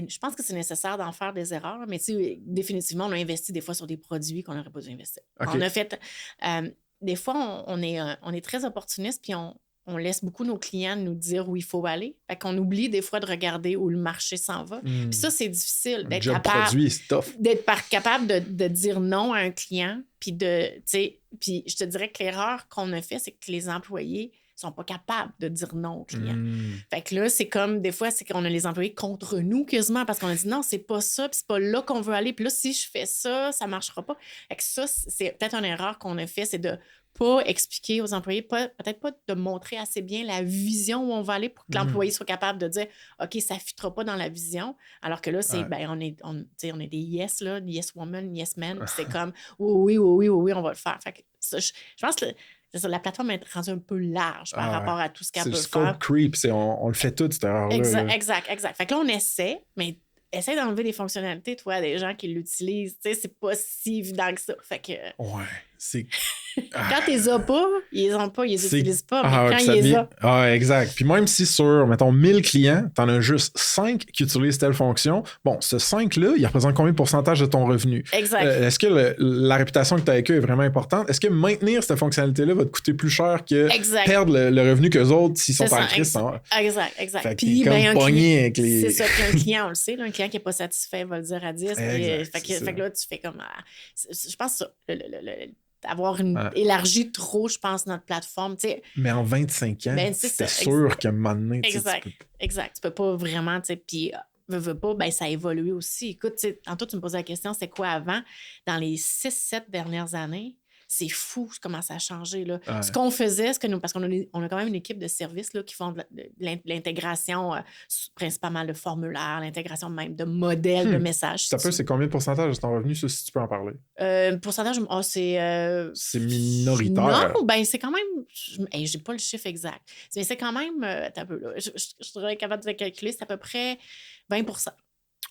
je pense que c'est nécessaire d'en faire des erreurs, mais définitivement, on a investi des fois sur des produits qu'on n'aurait pas dû investir. Okay. On a fait... des fois, on est très opportuniste, puis on laisse beaucoup nos clients nous dire où il faut aller. Fait qu'on oublie des fois de regarder où le marché s'en va. Puis ça, c'est difficile d'être capable de dire non à un client. Puis je te dirais que l'erreur qu'on a fait, c'est que les employés sont pas capables de dire non aux clients. Fait que là, c'est comme, des fois, c'est qu'on a les employés contre nous quasiment parce qu'on a dit non, c'est pas ça, puis c'est pas là qu'on veut aller. Puis là, si je fais ça, ça marchera pas. Fait que ça, c'est peut-être une erreur qu'on a fait, c'est de pas expliquer aux employés, peut-être pas de montrer assez bien la vision où on va aller pour que l'employé soit capable de dire OK, ça ne fitera pas dans la vision. Alors que là, c'est on est des yes, là, yes woman, yes man. Puis c'est comme oui, on va le faire. Fait que ça, je pense que la plateforme est rendue un peu large par rapport à tout ce qu'elle peut faire. C'est le scope creep, on le fait tout, cette erreur-là. Exact. Fait que là, on essaie, mais essaie d'enlever des fonctionnalités, toi, à des gens qui l'utilisent. Tu sais, c'est pas si évident que ça. Fait que... Ouais, c'est... Quand tu les as pas, ils les ont pas, ils les utilisent pas, mais quand ils les ont... Ah, exact. Puis même si sur, mettons, 1000 clients, tu en as juste 5 qui utilisent telle fonction, bon, ce 5-là, il représente combien de pourcentage de ton revenu? Exact. Est-ce que la réputation que tu as avec eux est vraiment importante? Est-ce que maintenir cette fonctionnalité-là va te coûter plus cher que perdre le revenu qu'eux autres s'ils sont en crise? Exact. Fait puis, comme pogné avec les... C'est ça, qu'un client, on le sait, là, un client qui n'est pas satisfait va le dire à 10. Fait que là, tu fais comme... je pense ça, avoir élargi trop, je pense, notre plateforme. T'sais. Mais en 25 ans, c'est sûr qu'à un moment donné... Exact. Tu peux pas vraiment... Puis, veux pas, ben ça a évolué aussi. Écoute, tantôt, tu me posais la question, c'est quoi avant? Dans les 6-7 dernières années, c'est fou comment ça a changé. Là. Ce qu'on faisait, parce qu'on a quand même une équipe de services là, qui font de l'intégration, principalement le formulaire, l'intégration même de modèles de messages. C'est combien de pourcentage de ton revenu, ça, si tu peux en parler? Pourcentage, c'est... C'est minoritaire. Non, ben c'est quand même... j'ai pas le chiffre exact. Mais c'est quand même... un peu, là, je serais capable de calculer, c'est à peu près 20%.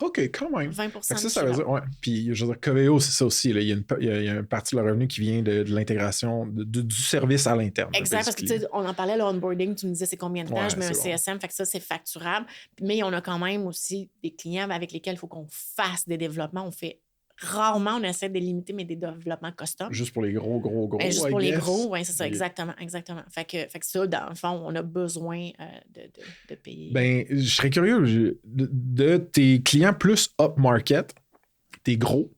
OK, quand même. 20%. Ça veut dire, ouais. Puis, je veux dire, Coveo, c'est ça aussi. Là. Il y a une partie de leur revenu qui vient de l'intégration, du service à l'interne. Exact, parce que on en parlait, l'onboarding, tu me disais c'est combien de temps, je mets un CSM, fait que ça, c'est facturable. Mais on a quand même aussi des clients avec lesquels il faut qu'on fasse des développements. Rarement, on essaie de limiter, mais des développements custom. Juste pour les gros. Juste pour les gros, oui, c'est ça, exactement. Fait que ça, dans le fond, on a besoin de payer. Ben, je serais curieux de tes clients plus up-market, tes gros.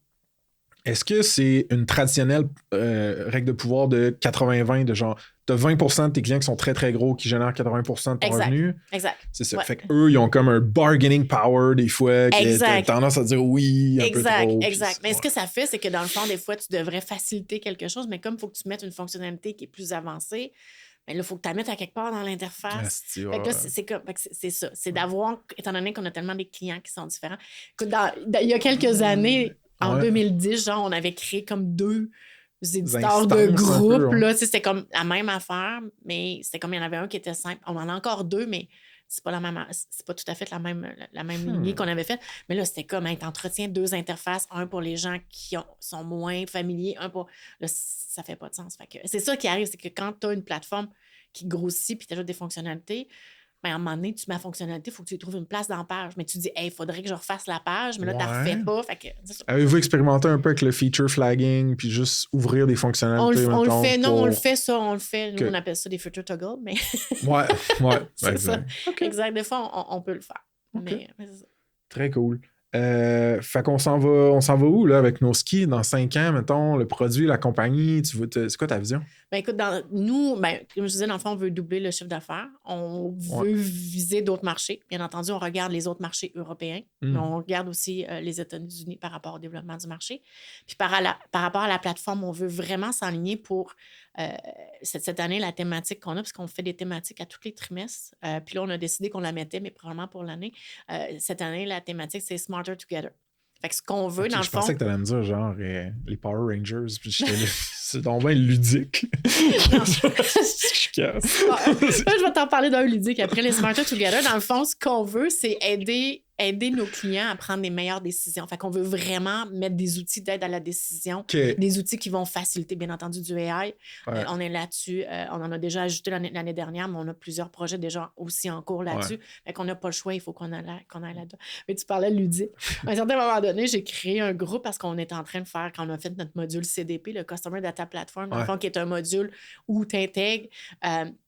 Est-ce que c'est une traditionnelle règle de pouvoir de 80-20, de genre, tu as 20% de tes clients qui sont très, très gros, qui génèrent 80% de ton revenu? Exact. C'est ça. Ouais. Fait qu'eux, ils ont comme un bargaining power, des fois, qui a tendance à dire oui, un peu trop. Exact. Mais ce que ça fait, c'est que dans le fond, des fois, tu devrais faciliter quelque chose, mais comme il faut que tu mettes une fonctionnalité qui est plus avancée, mais là, il faut que tu la mettes à quelque part dans l'interface. Fait que là, c'est ça. C'est d'avoir, étant donné qu'on a tellement des clients qui sont différents. Écoute, il y a quelques années, en 2010, genre, on avait créé comme 2 éditeurs de groupe. Là, c'était comme la même affaire, mais c'était comme il y en avait un qui était simple. On en a encore 2, mais c'est pas tout à fait la même lignée qu'on avait faite. Mais là, c'était comme, t'entretiens 2 interfaces, un pour les gens qui sont moins familiers, un pour... Là, ça fait pas de sens. Fait que c'est ça qui arrive, c'est que quand tu as une plateforme qui grossit puis tu ajoutes des fonctionnalités, Mais à un moment donné, tu mets la fonctionnalité, il faut que tu trouves une place dans la page. Mais tu dis, il faudrait que je refasse la page, mais là, tu ne refais pas. Fait que, avez-vous expérimenté un peu avec le feature flagging puis juste ouvrir des fonctionnalités? On le fait. Non, on le fait, ça. On le fait. Nous, on appelle ça des feature toggle, mais... ouais. C'est ça. Okay. Exact. Des fois, on peut le faire. Okay. Mais c'est ça. Très cool. Fait qu'on s'en va où là, avec nos skis dans 5 ans, mettons, le produit, la compagnie, c'est quoi ta vision? Ben écoute, nous, comme je disais, dans le fond, on veut doubler le chiffre d'affaires. On veut viser d'autres marchés. Bien entendu, on regarde les autres marchés européens, mais on regarde aussi les États-Unis par rapport au développement du marché. Puis par rapport à la plateforme, on veut vraiment s'enligner pour cette année, la thématique qu'on a, parce qu'on fait des thématiques à tous les trimestres. Puis là, on a décidé qu'on la mettait, mais probablement pour l'année. Cette année, la thématique, c'est Smarter Together. Fait que ce qu'on veut, dans le fond... Je pensais que tu allais me dire, genre, les Power Rangers, puis c'est donc bien ludique. Je casse. Je vais t'en parler d'un ludique. Après, les Smarter Together, dans le fond, ce qu'on veut, c'est aider nos clients à prendre les meilleures décisions. Fait qu'on veut vraiment mettre des outils d'aide à la décision, des outils qui vont faciliter, bien entendu, du AI. On est là-dessus. On en a déjà ajouté l'année dernière, mais on a plusieurs projets déjà aussi en cours là-dessus. Fait qu'on n'a pas le choix, il faut qu'on aille là-dedans. Mais tu parlais de ludique. À un certain moment donné, j'ai créé un groupe parce qu'on est en train de faire, quand on a fait notre module CDP, le Customer Data Platform, dans le fond, qui est un module où tu intègres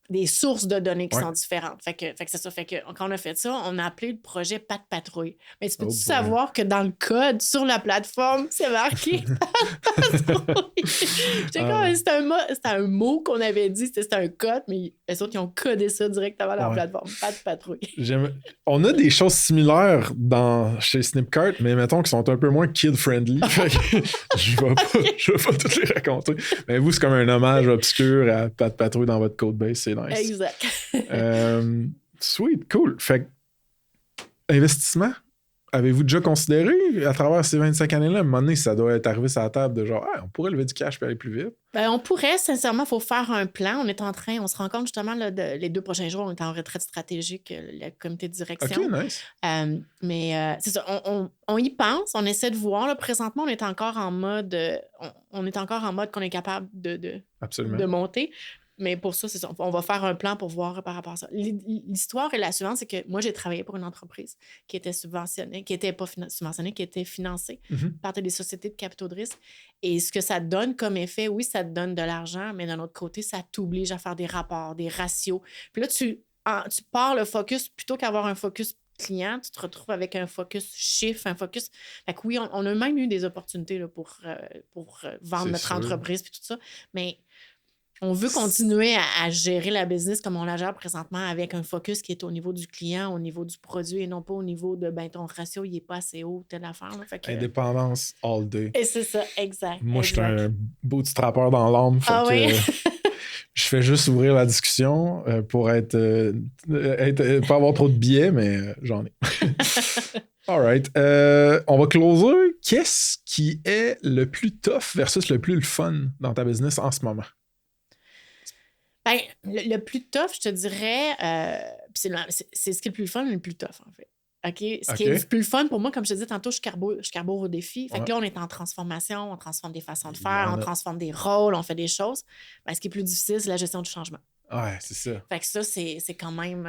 des sources de données qui sont différentes. Fait que c'est ça. Fait que quand on a fait ça, on a appelé le projet Pat Patrouille. Mais tu peux savoir que dans le code, sur la plateforme, c'est marqué Pat Patrouille. C'était un mot qu'on avait dit, c'était un code, mais les autres, ils ont codé ça directement dans la plateforme. Pat Patrouille. On a des choses similaires chez Snipcart, mais mettons qu'ils sont un peu moins kid-friendly. Je vais pas toutes les raconter. Mais vous, c'est comme un hommage obscur à Pat Patrouille dans votre codebase. C'est nice. Exact. Sweet, cool. Fait que, investissement, avez-vous déjà considéré à travers ces 25 années-là, à un moment donné, ça doit être arrivé sur la table de genre, on pourrait lever du cash et aller plus vite? On pourrait, sincèrement, il faut faire un plan. On se rend compte justement, là, les 2 prochains jours, on est en retraite stratégique, le comité de direction. OK, nice. Mais c'est ça, on y pense, on essaie de voir. Là, présentement, on est encore en mode qu'on est capable de monter. Mais pour ça, c'est ça. On va faire un plan pour voir par rapport à ça. L'histoire est la suivante, c'est que moi, j'ai travaillé pour une entreprise qui était subventionnée, qui était pas subventionnée, qui était financée par des sociétés de capitaux de risque. Et ce que ça donne comme effet, oui, ça te donne de l'argent, mais d'un autre côté, ça t'oblige à faire des rapports, des ratios. Puis là, tu pars le focus, plutôt qu'avoir un focus client, tu te retrouves avec un focus chiffre, un focus... Fait que oui, on a même eu des opportunités là, pour vendre notre entreprise puis tout ça, mais... On veut continuer à gérer la business comme on la gère présentement avec un focus qui est au niveau du client, au niveau du produit et non pas au niveau de ton ratio, il n'est pas assez haut, telle affaire. Là. Fait que, indépendance all day. Et c'est ça, exact. Moi, je suis un bootstrapper dans l'âme. Je fais juste ouvrir la discussion pour pas avoir trop de billets, mais j'en ai. All right. On va closer. Qu'est-ce qui est le plus tough versus le plus le fun dans ta business en ce moment? Ben, le plus tough, je te dirais, c'est ce qui est le plus fun, mais le plus tough, en fait. OK? Ce qui est le plus fun pour moi, comme je te disais tantôt, je carbure au défi. Fait que là, on est en transformation, on transforme des façons de faire, on transforme des rôles, on fait des choses. Ben, ce qui est plus difficile, c'est la gestion du changement. Ouais, c'est ça. Fait que ça, c'est quand même...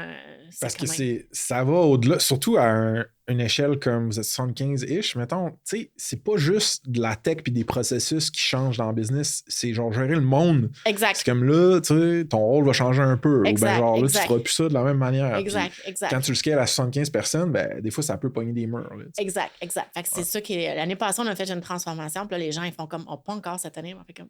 Parce que ça va au-delà, surtout à une échelle comme vous êtes 75-ish, mettons, tu sais, c'est pas juste de la tech puis des processus qui changent dans le business, c'est genre gérer le monde. Exact. C'est comme là, tu sais, ton rôle va changer un peu. Exact, ou ben genre là, tu feras plus ça de la même manière. Exact. Quand tu le scales à 75 personnes, ben des fois, ça peut pogner des murs. Là, exact. Fait que c'est ça qui est... L'année passée, on a fait une transformation, puis là, les gens, ils font comme, pas encore cette année, on fait comme...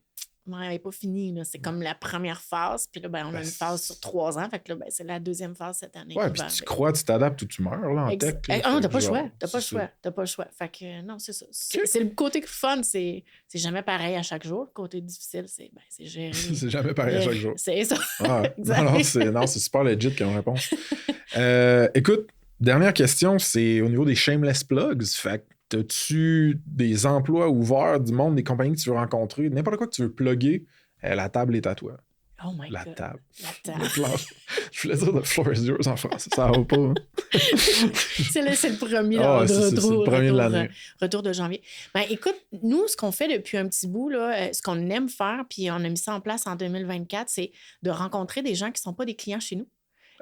Non, elle n'est pas finie. Là. C'est comme la première phase. Puis là, on a une phase sur 3 ans. Fait que là, c'est la deuxième phase cette année. Ouais, puis tu crois, tu t'adaptes ou tu meurs là, en tech. Non, t'as pas le choix. Fait que non, c'est ça. C'est le côté fun, c'est jamais pareil à chaque jour. Le côté difficile, c'est gérer. C'est jamais pareil à chaque jour. C'est ça. Non, c'est super legit comme réponse. Écoute, dernière question, c'est au niveau des shameless plugs. Fait que as-tu des emplois ouverts du monde, des compagnies que tu veux rencontrer, n'importe quoi que tu veux plugger, la table est à toi. Oh my God. Table. La table. Je voulais dire the floor is yours en français, ça va pas. Hein? c'est le premier c'est le premier de l'année. Retour de janvier. Ben écoute, nous, ce qu'on fait depuis un petit bout, là, ce qu'on aime faire, puis on a mis ça en place en 2024, c'est de rencontrer des gens qui ne sont pas des clients chez nous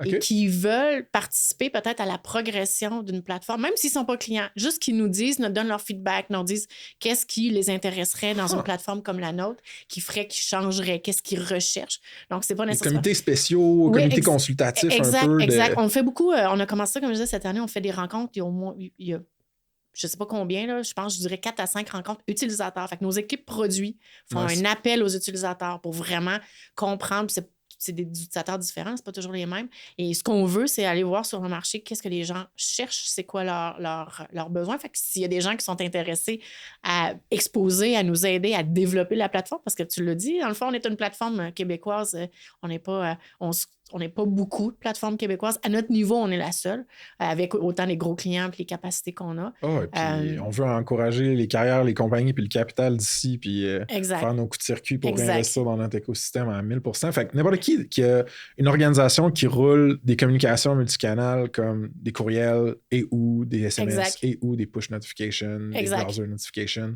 et qui veulent participer peut-être à la progression d'une plateforme, même s'ils ne sont pas clients. Juste qu'ils nous disent, nous donnent leur feedback, nous disent qu'est-ce qui les intéresserait dans une plateforme comme la nôtre, qui ferait, qui changerait, qu'est-ce qu'ils recherchent. Donc, c'est pas nécessairement... Comités spéciaux, comités consultatifs un peu. Exact. On fait beaucoup... on a commencé ça, comme je disais, cette année, on fait des rencontres. Il y a au moins... je ne sais pas combien, là, je dirais 4 à 5 rencontres utilisateurs. Fait que nos équipes produits font un appel aux utilisateurs pour vraiment comprendre. C'est des utilisateurs différents, c'est pas toujours les mêmes. Et ce qu'on veut, c'est aller voir sur le marché qu'est-ce que les gens cherchent, c'est quoi leurs besoins. Fait que s'il y a des gens qui sont intéressés à exposer, à nous aider à développer la plateforme, parce que tu l'as dit, dans le fond, on est une plateforme québécoise, on n'est pas beaucoup de plateformes québécoises. À notre niveau, on est la seule, avec autant les gros clients et les capacités qu'on a. Et puis on veut encourager les carrières, les compagnies puis le capital d'ici, puis faire nos coups de circuit pour réinvestir dans notre écosystème à 1000%. Fait que n'importe qui a une organisation qui roule des communications multicanales comme des courriels et ou des SMS et ou des push notifications, des browser notifications.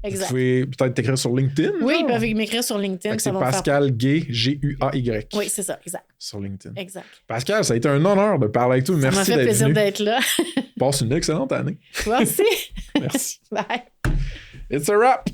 Vous pouvez peut-être t'écrire sur LinkedIn. Oui, ils peuvent m'écrire sur LinkedIn. C'est Pascal Gay, G-U-A-Y. Oui, c'est ça, exact. Sur LinkedIn. Exact. Pascal, ça a été un honneur de parler avec toi. Merci d'être venu. Ça m'a fait plaisir d'être là. Passe une excellente année. Toi aussi. Merci. Bye. It's a wrap.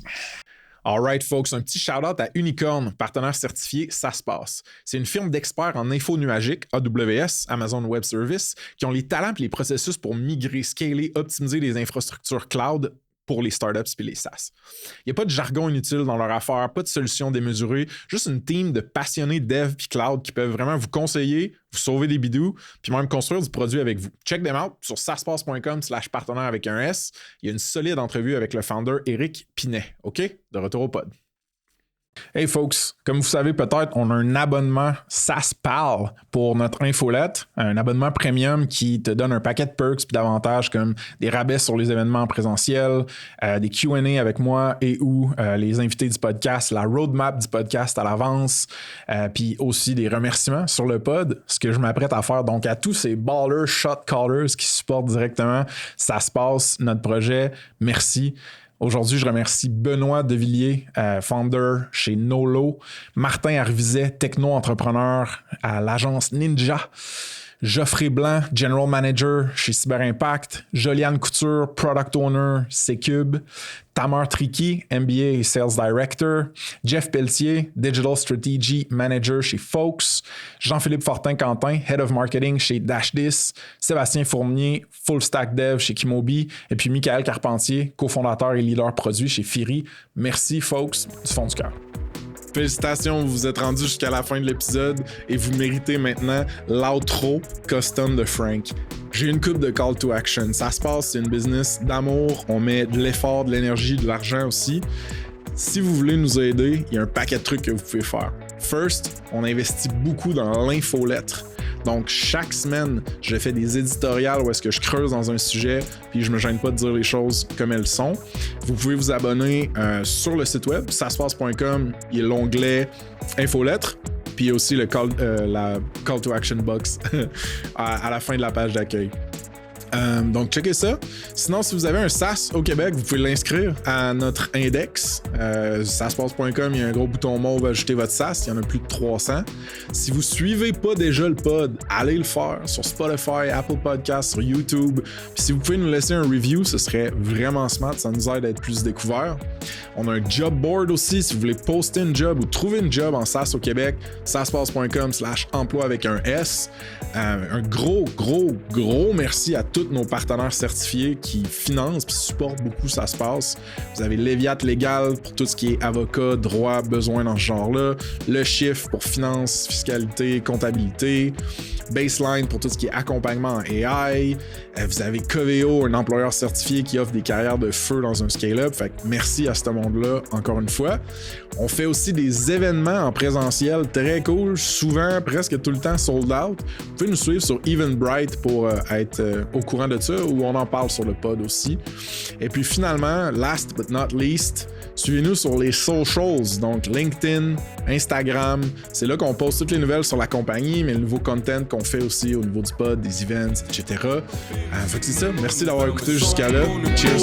All right, folks, un petit shout-out à Unicorn, partenaire certifié, ça se passe. C'est une firme d'experts en info nuagique, AWS, Amazon Web Services, qui ont les talents et les processus pour migrer, scaler, optimiser les infrastructures cloud pour les startups et les SaaS. Il n'y a pas de jargon inutile dans leur affaire, pas de solution démesurée, juste une team de passionnés dev puis cloud qui peuvent vraiment vous conseiller, vous sauver des bidous, puis même construire du produit avec vous. Check them out sur saspace.com/partenaire avec un S. Il y a une solide entrevue avec le founder Éric Pinet. OK? De retour au pod. Hey folks, comme vous savez peut-être, on a un abonnement SaaSPal pour notre infolette, un abonnement premium qui te donne un paquet de perks et d'avantages comme des rabais sur les événements en présentiel, des Q&A avec moi et ou les invités du podcast, la roadmap du podcast à l'avance, puis aussi des remerciements sur le pod, ce que je m'apprête à faire. Donc à tous ces ballers, shot callers qui supportent directement Ça se passe, notre projet, merci. Aujourd'hui, je remercie Benoît Devilliers, founder chez Nolo, Martin Arvizet, techno-entrepreneur à l'agence Ninja, Geoffrey Blanc, General Manager chez Cyber Impact, Joliane Couture, Product Owner, C-Cube, Tamar Tricky, MBA et Sales Director, Jeff Pelletier, Digital Strategy Manager chez Folks, Jean-Philippe Fortin-Quentin, Head of Marketing chez Dashdis, Sébastien Fournier, Full Stack Dev chez Kimobi, et puis Michael Carpentier, cofondateur et leader produit chez Firi. Merci, Folks, du fond du cœur. Félicitations, vous vous êtes rendus jusqu'à la fin de l'épisode et vous méritez maintenant l'outro custom de Frank. J'ai une coupe de call to action. Ça se passe, c'est une business d'amour. On met de l'effort, de l'énergie, de l'argent aussi. Si vous voulez nous aider, il y a un paquet de trucs que vous pouvez faire. First, on investit beaucoup dans l'infolettre. Donc, chaque semaine, je fais des éditoriales où est-ce que je creuse dans un sujet puis je me gêne pas de dire les choses comme elles sont. Vous pouvez vous abonner sur le site web, saspace.com, il y a l'onglet infolettre, puis il y a aussi la call to action box à la fin de la page d'accueil. Donc, checkez ça. Sinon, si vous avez un SaaS au Québec, vous pouvez l'inscrire à notre index. Saspace.com, il y a un gros bouton mauve ajouter votre SaaS. Il y en a plus de 300. Si vous suivez pas déjà le pod, allez le faire sur Spotify, Apple Podcasts, sur YouTube. Puis si vous pouvez nous laisser un review, ce serait vraiment smart. Ça nous aide à être plus découverts. On a un job board aussi. Si vous voulez poster une job ou trouver une job en SaaS au Québec, saspace.com/emploi avec un S. Un gros merci à tous nos partenaires certifiés qui financent et supportent beaucoup Ça se passe. Vous avez Léviat Légal pour tout ce qui est avocat, droit, besoin dans ce genre-là. Le Chiffre pour finance, fiscalité, comptabilité. Baseline pour tout ce qui est accompagnement en AI. Vous avez Coveo, un employeur certifié qui offre des carrières de feu dans un scale-up. Fait que merci à ce monde-là, encore une fois. On fait aussi des événements en présentiel très cool, souvent presque tout le temps sold out. Vous pouvez nous suivre sur Eventbrite pour être au courant de ça, où on en parle sur le pod aussi. Et puis finalement, last but not least, suivez-nous sur les socials, donc LinkedIn, Instagram. C'est là qu'on poste toutes les nouvelles sur la compagnie, mais le nouveau content qu'on fait aussi au niveau du pod, des events, etc. Fait que c'est ça. Merci d'avoir écouté jusqu'à là. Cheers!